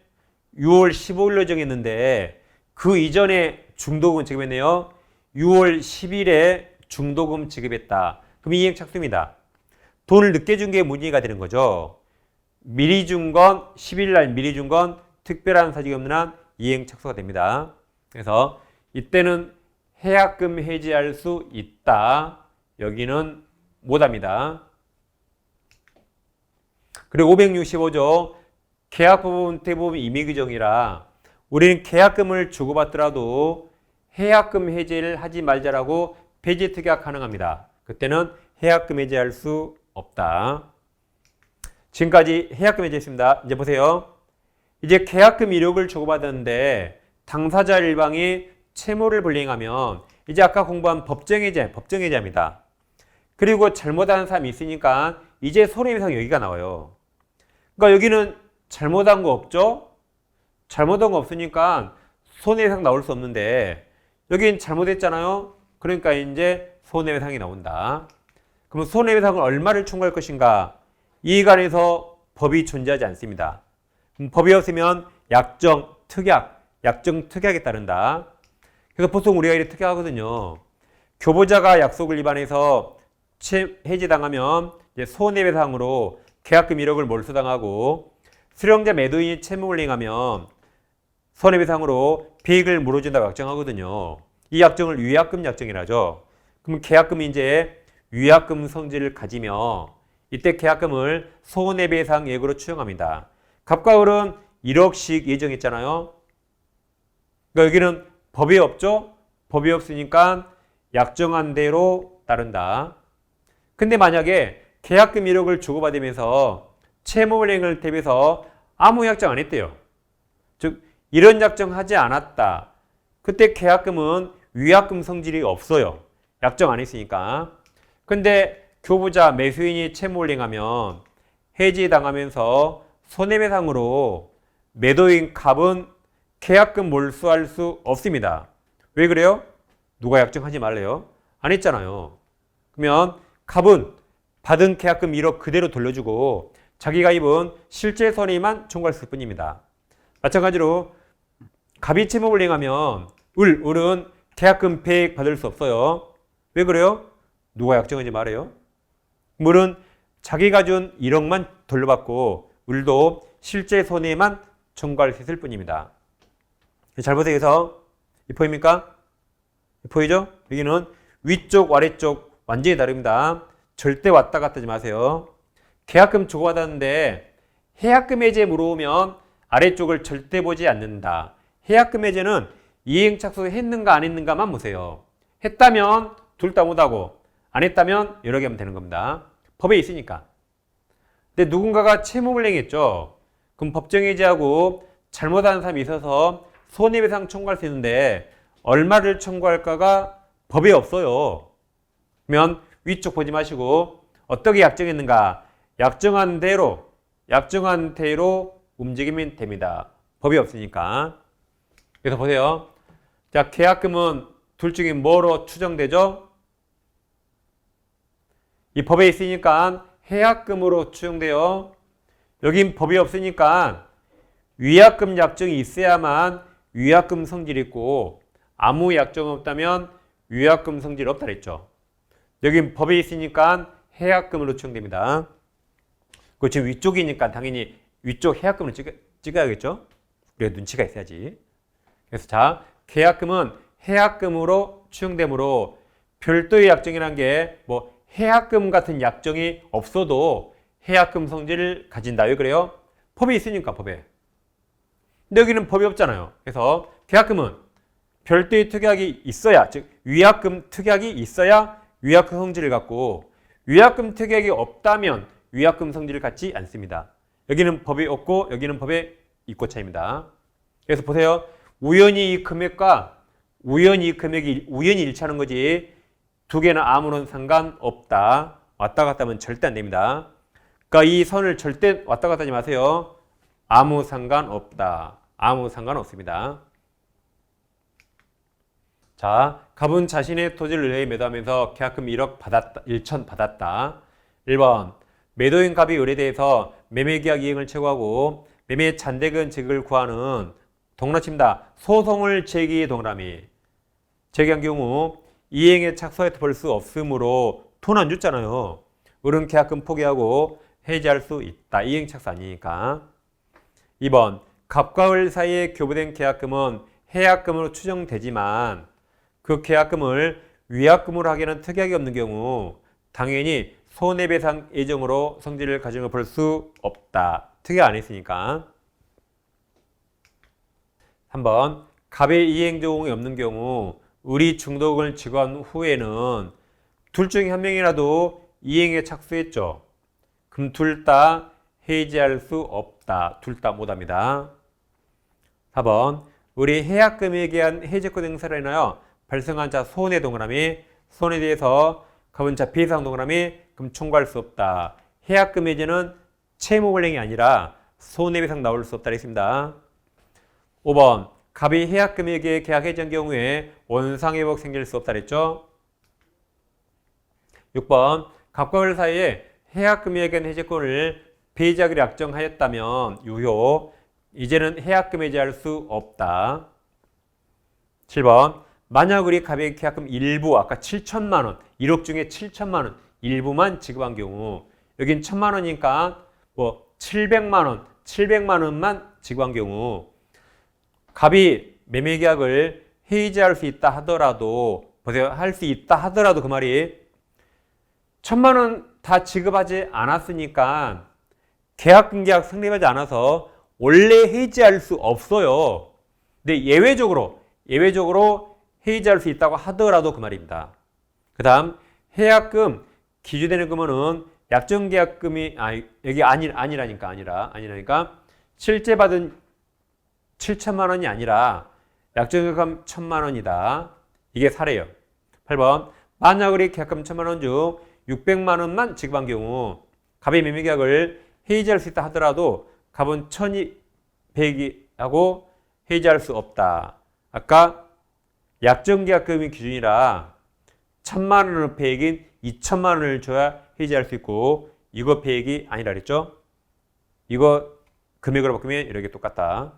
6월 15일로 정했는데 그 이전에 중도금 지급했네요. 6월 10일에 중도금 지급했다. 그럼 이행 착수입니다. 돈을 늦게 준 게 문제가 되는 거죠. 미리 준 건 10일 날 미리 준 건 특별한 사직이 없는 한 이행 착수가 됩니다. 그래서 이때는 해약금 해지할 수 있다. 여기는 못합니다. 그리고 565조 계약부분 대부분 임의규정이라 우리는 계약금을 주고받더라도 해약금 해제를 하지 말자라고 배제특약 가능합니다. 그때는 해약금 해제할 수 없다. 지금까지 해약금 해제했습니다. 이제 보세요. 이제 계약금 이력을 주고받았는데 당사자 일방이 채무를 불이행하면 이제 아까 공부한 법정해제입니다. 그리고 잘못한 사람이 있으니까 이제 손해배상 여기가 나와요. 그러니까 여기는 잘못한 거 없죠? 잘못한 거 없으니까 손해배상 나올 수 없는데 여긴 잘못했잖아요. 그러니까 이제 손해배상이 나온다. 그럼 손해배상을 얼마를 청구할 것인가? 이에 관해서 법이 존재하지 않습니다. 법이 없으면 약정, 특약에 따른다. 그래서 보통 우리가 이렇게 특약하거든요. 교보자가 약속을 위반해서 해지당하면 이제 손해배상으로 계약금 1억을 몰수당하고 수령자 매도인이 채무를 행하면 손해배상으로 배액을 물어준다고 약정하거든요. 이 약정을 위약금 약정이라죠. 그럼 계약금이 이제 위약금 성질을 가지며 이때 계약금을 손해배상액으로 추정합니다. 갑과 을은 1억씩 예정했잖아요. 그러니까 여기는 법이 없죠? 법이 없으니까 약정한 대로 따른다. 근데 만약에 계약금 1억을 주고받으면서 채무불이행을 대비해서 아무 약정 안 했대요. 즉 이런 약정하지 않았다. 그때 계약금은 위약금 성질이 없어요. 약정 안 했으니까. 근데 교부자 매수인이 채무불이행하면 해지당하면서 손해배상으로 매도인 갑은 계약금 몰수할 수 없습니다. 왜 그래요? 누가 약정하지 말래요? 안 했잖아요. 그러면 갑은 받은 계약금 1억 그대로 돌려주고 자기가 입은 실제 손해만 청구할 뿐입니다. 마찬가지로 갑이 채무불이행하면 을은 계약금 배액 받을 수 없어요. 왜 그래요? 누가 약정하지 말아요? 을은 자기가 준 1억만 돌려받고 을도 실제 손해만 청구할 수 있을 뿐입니다. 잘 보세요. 그래서 이 보입니까? 보이죠? 여기는 위쪽, 아래쪽 완전히 다릅니다. 절대 왔다 갔다 하지 마세요. 계약금 주고받았는데 해약금 해제 물어오면 아래쪽을 절대 보지 않는다. 해약금 해제는 이행 착수했는가 안 했는가만 보세요. 했다면 둘 다 못하고 안 했다면 여러 개 하면 되는 겁니다. 법에 있으니까. 근데 누군가가 채무불이행했죠. 그럼 법정해제하고 잘못한 사람이 있어서 손해배상 청구할 수 있는데 얼마를 청구할까가 법에 없어요. 그러면 위쪽 보지 마시고 어떻게 약정했는가? 약정한 대로 움직이면 됩니다. 법이 없으니까. 그래서 보세요. 자, 계약금은 둘 중에 뭐로 추정되죠? 이 법에 있으니까 해약금으로 추정돼요. 여긴 법이 없으니까 위약금 약정이 있어야만 위약금 성질이 있고 아무 약정 없다면 위약금 성질 없다 그랬죠. 여긴 법에 있으니까 해약금으로 추정됩니다. 그 지금 위쪽이니까 당연히 위쪽 해약금을 찍어야겠죠. 우리가 눈치가 있어야지. 그래서 자, 계약금은 해약금으로 추정되므로 별도의 약정이라는 게 뭐 해약금 같은 약정이 없어도 해약금 성질을 가진다. 왜 그래요? 법에 있으니까 법에. 근데 여기는 법이 없잖아요. 그래서 계약금은 별도의 특약이 있어야, 즉 위약금 특약이 있어야 위약금 성질을 갖고, 위약금 특약이 없다면 위약금 성질을 갖지 않습니다. 여기는 법이 없고 여기는 법에 있고 차이입니다. 그래서 보세요. 우연히 이 금액과 우연히 이 금액이 우연히 일치하는 거지 두 개는 아무런 상관없다. 왔다 갔다 하면 절대 안 됩니다. 그러니까 이 선을 절대 왔다 갔다 하지 마세요. 아무 상관없다. 아무 상관없습니다. 자, 갑은 자신의 토지를 의뢰에 매도하면서 계약금 1억 받았다, 1천 받았다. 1번, 매도인 갑이 의뢰대에서 매매계약 이행을 최고하고 매매 잔대금 지급을 구하는 동그라칩니다. 소송을 제기 동그라미. 제기한 경우 이행에 착수해서 볼 수 없으므로 돈 안 줬잖아요. 을은 계약금 포기하고 해지할 수 있다. 이행 착수 아니니까. 2번, 갑과 을 사이에 교부된 계약금은 해약금으로 추정되지만 그 계약금을 위약금으로 하기에는 특약이 없는 경우 당연히 손해배상 예정으로 성질을 가진 걸 볼 수 없다. 특약 안 했으니까. 3번, 갑의 이행조항이 없는 경우 을이 중도금을 지급한 후에는 둘 중에 한 명이라도 이행에 착수했죠. 그럼 둘 다 해지할 수 없다. 둘 다 못합니다. 4번, 을이 해약금에 대한 해지권 행사로 인하여 발생한 자 손해 동그라미, 손해에 대해서 갑은 자 배상 동그라미, 그럼 청구할 수 없다. 해약금 해지는 채무불이행이 아니라 손해배상 나올 수 없다 했습니다. 5번, 갑이 해약금액에 계약 해지한 경우에 원상회복 생길 수 없다 그랬죠. 6번, 갑과 을 사이에 해약금액에 대한 해지권을 배제하기로 약정하였다면 유효. 이제는 해약금 해지할 수 없다. 7번, 만약 을이 갑에게 계약금 일부, 아까 7천만 원, 1억 중에 7천만 원 일부만 지급한 경우, 여긴 1천만 원이니까 뭐 700만 원, 700만 원만 지급한 경우 갑이 매매계약을 해지할 수 있다 하더라도, 보세요. 할 수 있다 하더라도 그 말이 1천만 원 다 지급하지 않았으니까 계약금 계약 성립하지 않아서 원래 해지할 수 없어요. 근데 예외적으로 해지할 수 있다고 하더라도 그 말입니다. 그 다음 해약금 기준되는 금은 약정계약금이 여기 아니라니까 실제 받은 7천만 원이 아니라 약정계약금 1천만 원이다. 이게 사례예요. 8번, 만약 을이 계약금 1천만 원 중 600만 원만 지급한 경우 갑의 매매계약을 해지할 수 있다 하더라도 갑은 1200이 해지할 수 없다. 아까 약정계약금이 기준이라 1천만 원을 배액인 2천만 원을 줘야 해지할 수 있고 이거 배액이 아니라 그랬죠. 이거 금액으로 바꾸면 이렇게 똑같다.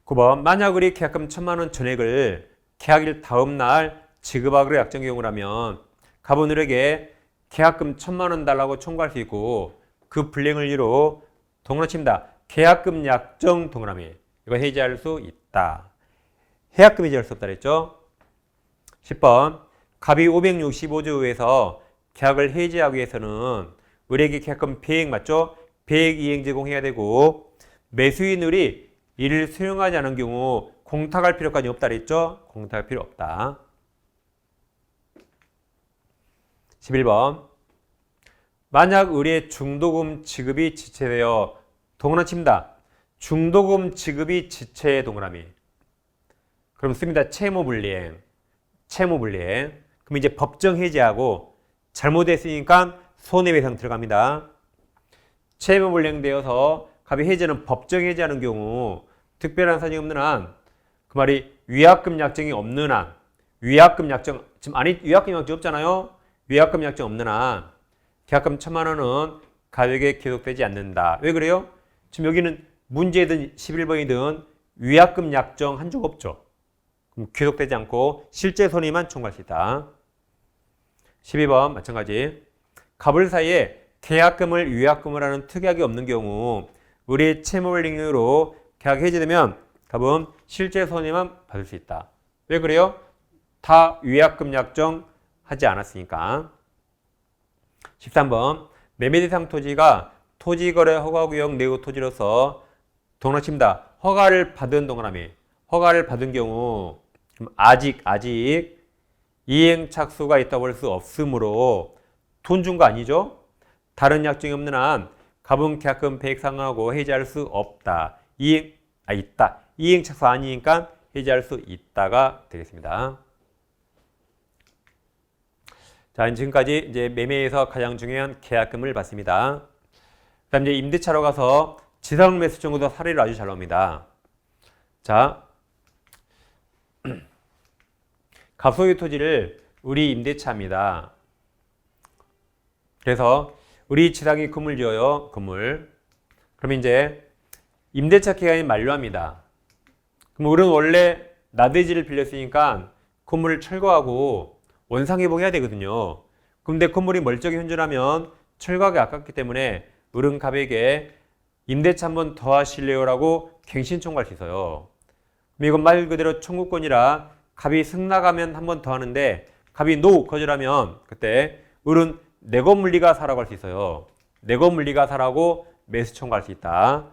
9번, 만약 을이 계약금 1천만 원 전액을 계약일 다음 날 지급하기로 약정 경우라면 갑은 을에게 계약금 1천만 원 달라고 청구할 수 있고 그 불이행을 이유로 동그라칩니다. 계약금 약정 동그라미. 이거 해지할 수 있다. 해약금 해지할 수 없다 그랬죠. 10번, 갑이 565조에서 계약을 해지하기 위해서는 을에게 계약금 배액 맞죠? 배액 이행 제공해야 되고 매수인 을이 이를 수용하지 않은 경우 공탁할 필요까지 없다 그랬죠? 공탁할 필요 없다. 11번, 만약 을의 중도금 지급이 지체되어 동그라칩니다. 중도금 지급이 지체 동그라미. 그럼 씁니다. 채무불이행. 그럼 이제 법정 해지하고 잘못했으니까 손해배상 들어갑니다. 채무불이행되어서 갑이 해지는 법정 해지하는 경우 특별한 사정이 없는 한, 그 말이 위약금 약정이 없는 한, 위약금 약정 지금 위약금 약정 없잖아요. 위약금 약정 없는 한 계약금 1천만 원은 갑에게 기록되지 않는다. 왜 그래요? 지금 여기는 문제든 11번이든 위약금 약정 한 적 없죠. 그럼 기록되지 않고 실제 손해만 청구할 수 있다. 12번 마찬가지. 갑을 사이에 계약금을 위약금을 하는 특약이 없는 경우 을의 채무불이행으로 계약 해지되면 갑은 실제 손해만 받을 수 있다. 왜 그래요? 다 위약금 약정 하지 않았으니까. 13번, 매매 대상 토지가 토지거래 허가구역 내의 토지로서 동그라칩니다. 허가를 받은 동그라미. 허가를 받은 경우 아직 이행 착수가 있다고 볼 수 없으므로 돈 준 거 아니죠? 다른 약정이 없는 한 가분 계약금 배액 상환하고 해지할 수 없다. 있다. 이행 착수 아니니까 해지할 수 있다가 되겠습니다. 자, 지금까지 이제 매매에서 가장 중요한 계약금을 봤습니다. 그다음 이제 임대차로 가서 지상 매수 정도 사례를 아주 잘 나옵니다. 자, 갑소유 토지를 우리 임대차입니다. 그래서 우리 지상이 건물 지어요. 건물. 그럼 이제 임대차 기간이 만료합니다. 그럼 우리는 원래 나대지를 빌렸으니까 건물을 철거하고 원상회복해야 되거든요. 근데 건물이 멀쩡히 현존하면 철거하기 아깝기 때문에 우리는 갑에게 임대차 한 번 더 하실래요라고 갱신 청구할 수 있어요. 그럼 이건 말 그대로 청구권이라 갑이 승낙하면 한 번 더 하는데 갑이 노 거절하면 그때 을은 내고 물리가 사라고 할 수 있어요. 내고 물리가 사라고 매수 청구할 수 있다.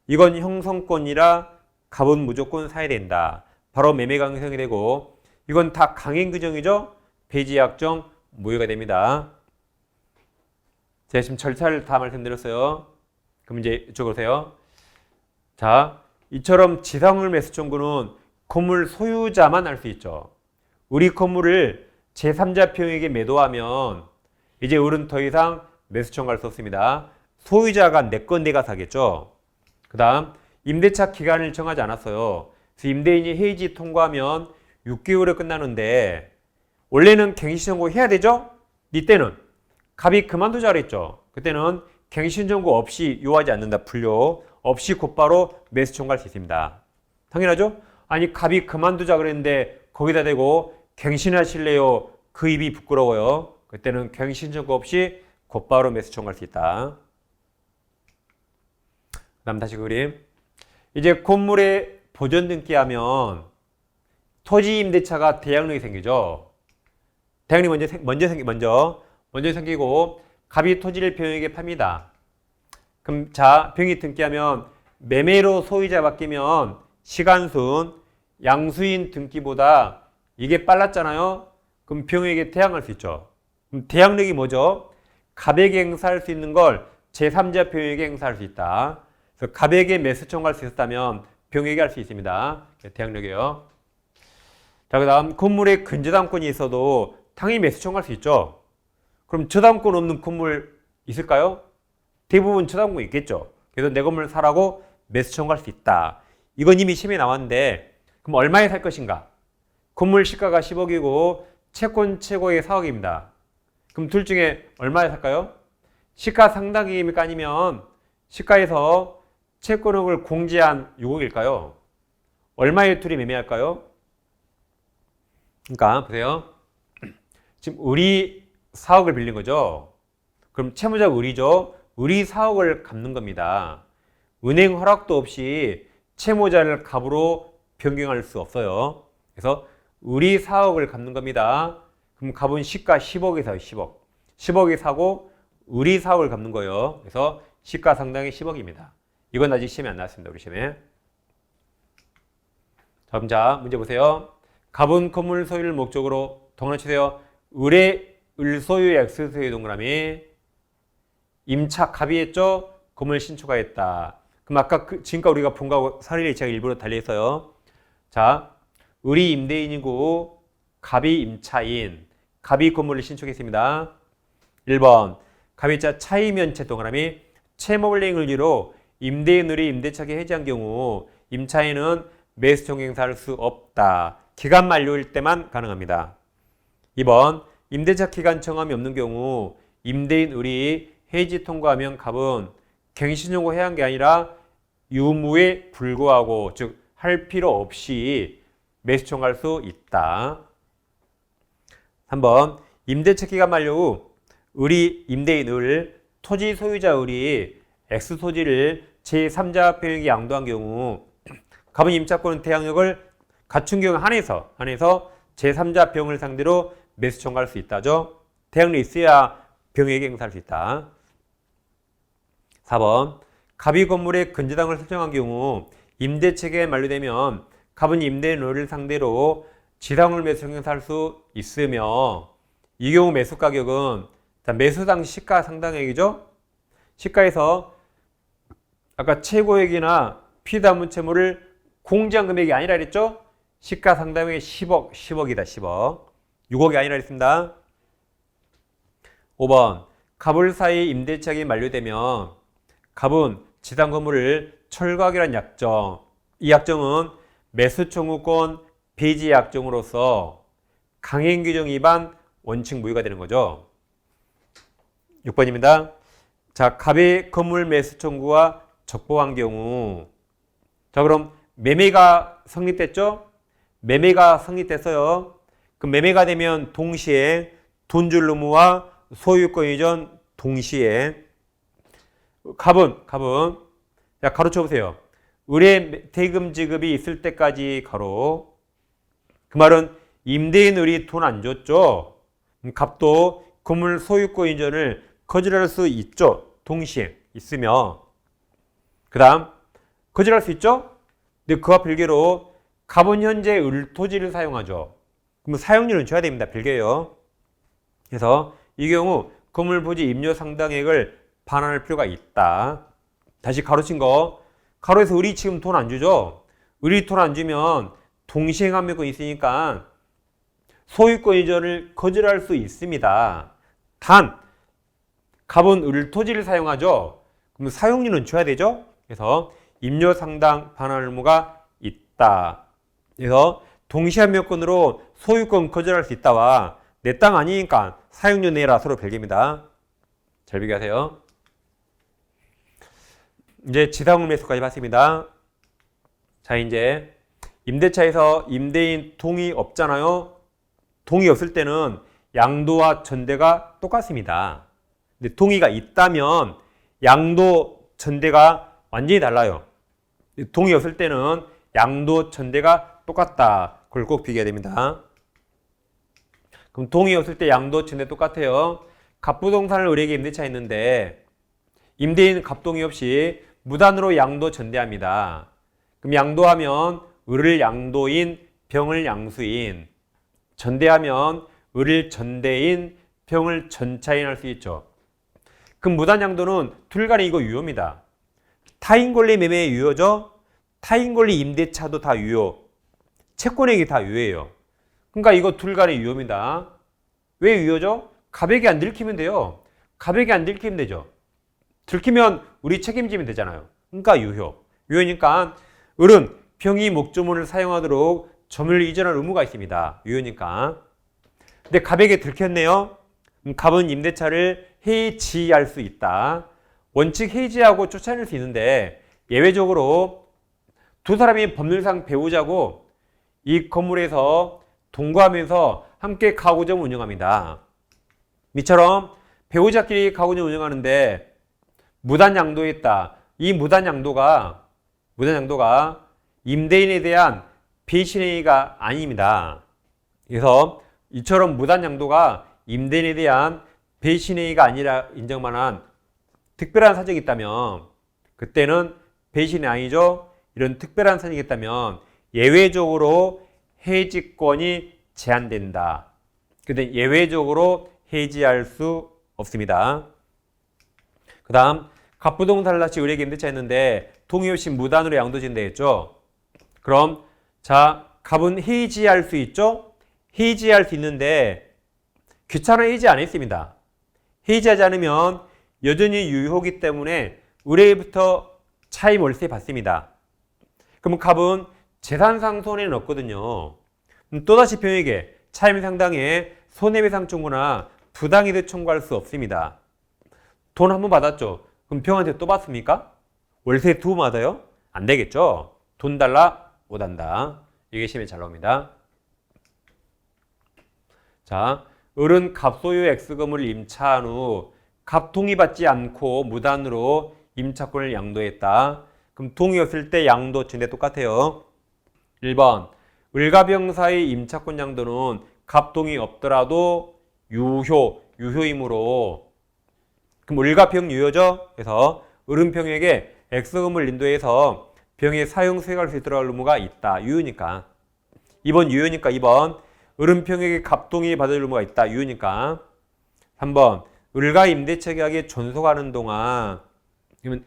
이건 형성권이라 갑은 무조건 사야 된다. 바로 매매가 형성이 되고 이건 다 강행 규정이죠. 배지 약정 무효가 됩니다. 제가 지금 절차를 다 말씀드렸어요. 그럼 이제 이쪽으로 오세요. 자, 이처럼 지상물 매수 청구는 건물 소유자만 할 수 있죠. 우리 건물을 제3자 평에게 매도하면 이제 을은 더 이상 매수 청구할 수 없습니다. 소유자가 내 건 내가 사겠죠. 그 다음 임대차 기간을 정하지 않았어요. 그래서 임대인이 해지 통과하면 6개월에 끝나는데 원래는 갱신 청구 해야 되죠? 이때는 갑이 그만두자 그랬죠. 그때는 갱신 청구 없이 요하지 않는다. 불료 없이 곧바로 매수 청구할 수 있습니다. 당연하죠? 아니 갑이 그만두자 그랬는데 거기다 대고 갱신하실래요? 그 입이 부끄러워요. 그때는 갱신 청구 없이 곧바로 매수 청구할 수 있다. 그 다음 다시 그림. 이제 건물에 보존 등기하면 토지 임대차가 대양력이 생기죠. 대양력이 먼저 생기고 갑이 토지를 병에게 팝니다. 그럼 자, 병이 등기하면 매매로 소유자 바뀌면 시간순 양수인 등기보다 이게 빨랐잖아요. 그럼 병에게 대항할 수 있죠. 그럼 대항력이 뭐죠? 갑에게 행사할 수 있는 걸 제3자 병에게 행사할 수 있다. 그래서 갑에게 매수 청구할 수 있었다면 병에게 할 수 있습니다. 대항력이에요. 자, 그 다음 건물에 근저당권이 있어도 당연히 매수 청구할 수 있죠. 그럼 저당권 없는 건물 있을까요? 대부분 저당권 있겠죠. 그래서 내 건물 사라고 매수 청구할 수 있다. 이건 이미 시험에 나왔는데 그럼 얼마에 살 것인가? 건물 시가가 10억이고 채권 최고의 4억입니다. 그럼 둘 중에 얼마에 살까요? 시가 상당액입니까? 아니면 시가에서 채권액을 공제한 6억일까요? 얼마에 둘이 매매할까요? 그러니까 보세요. 지금 우리 4억을 빌린 거죠. 그럼 채무자가 을이죠. 을이 4억을 갚는 겁니다. 은행 허락도 없이 채무자를 갑으로 변경할 수 없어요. 그래서 을이 4억을 갚는 겁니다. 그럼 갑은 시가 10억에서 10억. 10억이 사고 을이 4억을 갚는 거예요. 그래서 시가 상당히 10억입니다. 이건 아직 시험에 안 나왔습니다. 우리 시험에. 자, 문제 보세요. 갑은 건물 소유를 목적으로 동그라미 치세요. 을의 을소유 X소유 동그라미 임차 갑이했죠? 건물 신축하였다. 그럼 아까 지금까지 우리가 본 거하고 사례를 제가 일부러 달리했어요. 자, 을이 임대인이고 갑이 임차인. 갑이 건물을 신축했습니다. 1번 갑이자 차이면체 동그라미 채무불이행 의리로 임대인 을이 임대차기 해지한 경우 임차인은 매수 청구 행사할 수 없다. 기간 만료일 때만 가능합니다. 2번 임대차 기간 정함이 없는 경우 임대인 을이 해지 통과하면 갑은 갱신 청구해야 한 게 아니라 유무에 불구하고 즉 할 필요 없이 매수 청구할 수 있다. 3번 임대차 기간 만료 후 을이 임대인 을 토지 소유자 을이 X 토지를 제3자 평에게 양도한 경우 갑은 임차권 대항력을 갖춘 경우에 한해서 제3자 병을 상대로 매수 청구할 수 있다죠. 대항력이 있어야 병에게 행사할 수 있다. 4번 갑이 건물의 근저당을 설정한 경우 임대체계에 만료되면 갑은 임대인을 상대로 지당을 매수 행사할 수 있으며 이 경우 매수 가격은 매수당 시가 상당액이죠. 시가에서 아까 최고액이나 피담은 채무를 공제한 금액이 아니라 그랬죠. 시가 상당액이 10억이다. 10억. 6억이 아니라 그랬습니다. 5번 갑을 사이 임대차익이 만료되면 갑은 지당 건물을 철거하기란 약정, 이 약정은 매수 청구권 폐지 약정으로서 강행규정 위반 원칙 무효가 되는 거죠. 6번입니다. 자, 갑의 건물 매수 청구와 적법한 경우, 자 그럼 매매가 성립됐죠? 매매가 성립됐어요. 그 매매가 되면 동시에 돈줄 의무와 소유권 이전 동시에 갑은 자 가로 쳐보세요. 의뢰 대금 지급이 있을 때까지 가로. 그 말은 임대인 의뢰 돈 안 줬죠. 갑도 건물 소유권 이전을 거절할 수 있죠. 동시에 있으며. 그 다음 거절할 수 있죠. 근데 그와 별개로 갑은 현재 을토지를 사용하죠. 그럼 사용료는 줘야 됩니다. 별개요. 그래서 이 경우 건물 부지 임료 상당액을 반환할 필요가 있다. 다시 가로친 거. 가로에서 을이 지금 돈 안 주죠. 을이 돈 안 주면 동시행함매권이 있으니까 소유권 이전을 거절할 수 있습니다. 단 갑은 을토지를 사용하죠. 그럼 사용료는 줘야 되죠. 그래서 임료 상당 반환 의무가 있다. 그래서 동시함매권으로 소유권 거절할 수 있다와 내 땅 아니니까 사용료 내라 서로 별개입니다. 잘 비교하세요. 이제 지상물 매수까지 봤습니다. 자, 이제 임대차에서 임대인 동의 없잖아요. 동의 없을 때는 양도와 전대가 똑같습니다. 근데 동의가 있다면 양도, 전대가 완전히 달라요. 동의 없을 때는 양도, 전대가 똑같다. 그걸 꼭 비교해야 됩니다. 그럼 동의 없을 때 양도, 전대 똑같아요. 갑부동산을 의뢰에게 임대차 했는데 임대인 갑동의 없이 무단으로 양도 전대합니다. 그럼 양도하면 을을 양도인, 병을 양수인, 전대하면 을을 전대인, 병을 전차인 할 수 있죠. 그럼 무단 양도는 둘 간에 이거 유효입니다. 타인 권리 매매의 유효죠. 타인 권리 임대차도 다 유효. 채권액이 다 유효예요. 그러니까 이거 둘 간에 유효입니다. 왜 유효죠? 갑에게 안 들키면 돼요. 갑에게 안 들키면 되죠. 들키면 우리 책임지면 되잖아요. 그러니까 유효. 유효니까 을은 병이 목조문을 사용하도록 점유를 이전할 의무가 있습니다. 유효니까. 근데 갑에게 들켰네요. 갑은 임대차를 해지할 수 있다. 원칙 해지하고 쫓아낼 수 있는데 예외적으로 두 사람이 법률상 배우자고 이 건물에서 동거하면서 함께 가구점을 운영합니다. 이처럼 배우자끼리 가구점을 운영하는데 무단 양도했다. 이 무단 양도가 임대인에 대한 배신행위가 아닙니다. 그래서 이처럼 무단 양도가 임대인에 대한 배신행위가 아니라 인정만한 특별한 사정이 있다면 그때는 배신이 아니죠. 이런 특별한 사정이 있다면 예외적으로 해지권이 제한된다. 근데 예외적으로 해지할 수 없습니다. 그 다음 갑부동산을 다시 의뢰에게 임대차 했는데 동의 없이 무단으로 양도진다 했죠. 그럼 자 갑은 해지할 수 있죠. 해지할 수 있는데 귀찮아 해지 안 했습니다. 해지하지 않으면 여전히 유효하기 때문에 의뢰부터 차임 월세 받습니다. 그러면 갑은 재산상 손해는 없거든요. 또다시 병에게 차임 상당의 손해배상 청구나 부당이득 청구할 수 없습니다. 돈 한 번 받았죠. 그럼 병한테 또 받습니까? 월세 두 번 받아요? 안 되겠죠. 돈 달라 못 한다. 이게 시험에 잘 나옵니다. 자, 을은 갑소유 X금을 임차한 후 갑 동의받지 않고 무단으로 임차권을 양도했다. 그럼 동의 없을 때 양도 전대 똑같아요. 1번 을과 병 사이 임차권 양도는 갑 동의 없더라도 유효이므로 그럼 을과 병 유효죠. 그래서 을은병에게 X금을 인도해서 병의 사용 수행할 수 있도록 할 의무가 있다. 유효니까. 2번 유효니까 2번. 을은병에게 갑동의 받을 의무가 있다. 유효니까. 3번 을과 임대차 계약에 존속하는 동안 그러면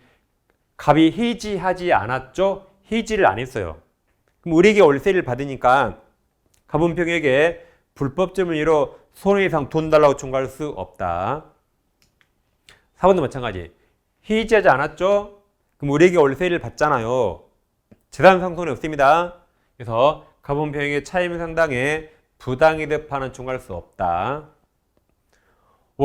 갑이 해지하지 않았죠? 해지를 안 했어요. 그럼 우리에게 월세를 받으니까 갑은병에게 불법점을 이뤄 손해배상 돈 달라고 청구할 수 없다. 4번도 마찬가지. 해지하지 않았죠? 그럼 우리에게 월세를 받잖아요. 재산 상손이 없습니다. 그래서 갑은병에게 차임 상당에 부당이득하는 청구할 수 없다.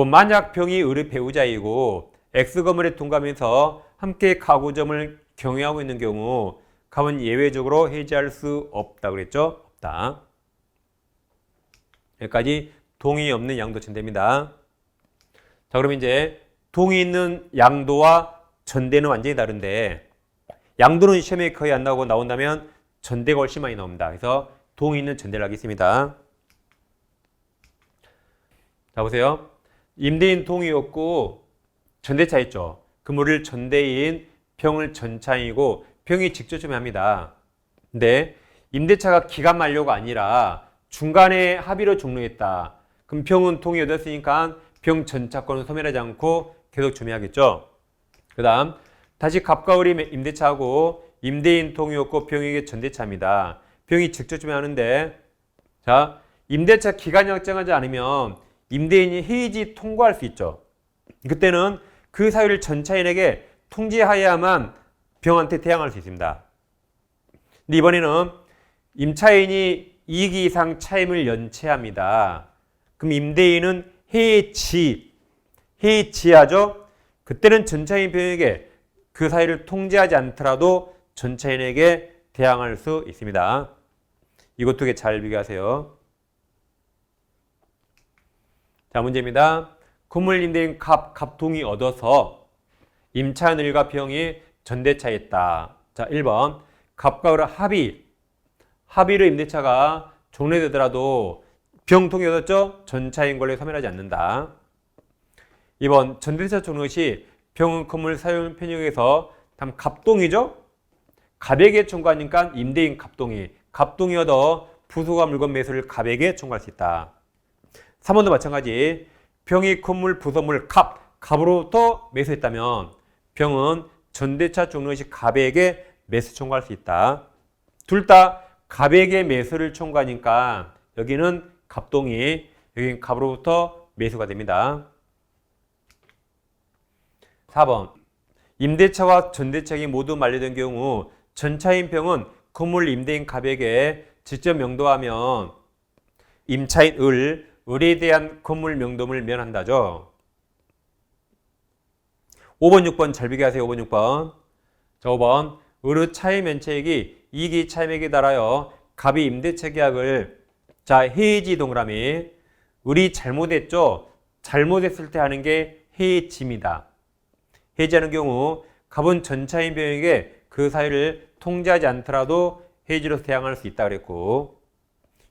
만약 병이 을의 배우자이고 X건물에 동감해서 함께 가구점을 경영하고 있는 경우 갑은 예외적으로 해지할 수 없다 그랬죠? 없다. 여기까지 동의 없는 양도 전대입니다. 자, 그럼 이제 동의 있는 양도와 전대는 완전히 다른데 양도는 시험에 거의 안 나오고 나온다면 전대가 훨씬 많이 나옵니다. 그래서 동의 있는 전대를 하겠습니다. 자, 보세요. 임대인 동의였고 전대차 있죠. 그물을 전대인 병을 전차이고 병이 직접 점유합니다. 근데 임대차가 기간 만료가 아니라 중간에 합의로 종료했다. 그럼 병은 동의 얻었으니까 병 전차권은 소멸하지 않고 계속 점유하겠죠. 그 다음 다시 갑과 을이 임대차하고 임대인 동의였고 병에게 전대차입니다. 병이 직접 점유하는데 자 임대차 기간이 확정하지 않으면 임대인이 해지 통고할 수 있죠. 그때는 그 사유를 전차인에게 통지하여야만 병한테 대항할 수 있습니다. 근데 이번에는 임차인이 2기 이상 차임을 연체합니다. 그럼 임대인은 해지하죠. 그때는 전차인 병에게 그 사유를 통지하지 않더라도 전차인에게 대항할 수 있습니다. 이것 두 개 잘 비교하세요. 자, 문제입니다. 건물 임대인 갑동이 얻어서 임차인 을과 병이 전대차했다. 자, 1번 갑과 을의 합의로 임대차가 종료되더라도 병 동의 얻었죠? 전차인 권리에 소멸하지 않는다. 2번 전대차 종료 시 병은 건물 사용 편익에서 다음 갑동이죠? 갑에게 청구하니까 임대인 갑동이 얻어 부수가 물건 매수를 갑에게 청구할 수 있다. 3번도 마찬가지. 병이 건물 부서물 갑으로부터 매수했다면 병은 전대차 종료 시 갑에게 매수 청구할 수 있다. 둘 다 갑에게 매수를 청구하니까 여기는 갑동이, 여기는 갑으로부터 매수가 됩니다. 4번 임대차와 전대차가 모두 만료된 경우 전차인 병은 건물 임대인 갑에게 직접 명도하면 임차인 을에 대한 건물 명도를 면한다죠. 5번, 6번 잘 비교하세요. 5번, 6번. 자, 5번 을의 차임 면책이 2기 차임액에 달하여 갑이 임대차 계약을 해지 동그라미 을이 잘못했죠. 잘못했을 때 하는 게 해지입니다. 해지하는 경우 갑은 전차인 병에게 그 사유를 통지하지 않더라도 해지로 대항할 수 있다 그랬고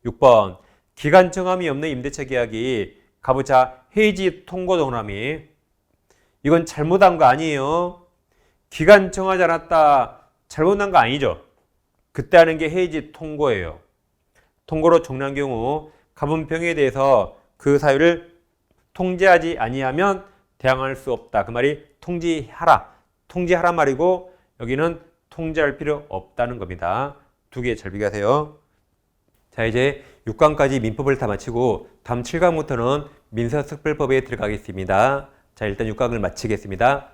6번 기간 정함이 없는 임대차 계약이 갑의 해지 통고 동그라미 이건 잘못한 거 아니에요. 기간 정하지 않았다. 잘못한 거 아니죠. 그때 하는 게 해지 통고예요. 통고로 종료한 경우 갑은 병에 대해서 그 사유를 통지하지 아니하면 대항할 수 없다. 그 말이 통지하라 말이고 여기는 통지할 필요 없다는 겁니다. 두 개 잘 비교하세요. 자, 이제 6강까지 민법을 다 마치고 다음 7강부터는 민사특별법에 들어가겠습니다. 자, 일단 6강을 마치겠습니다.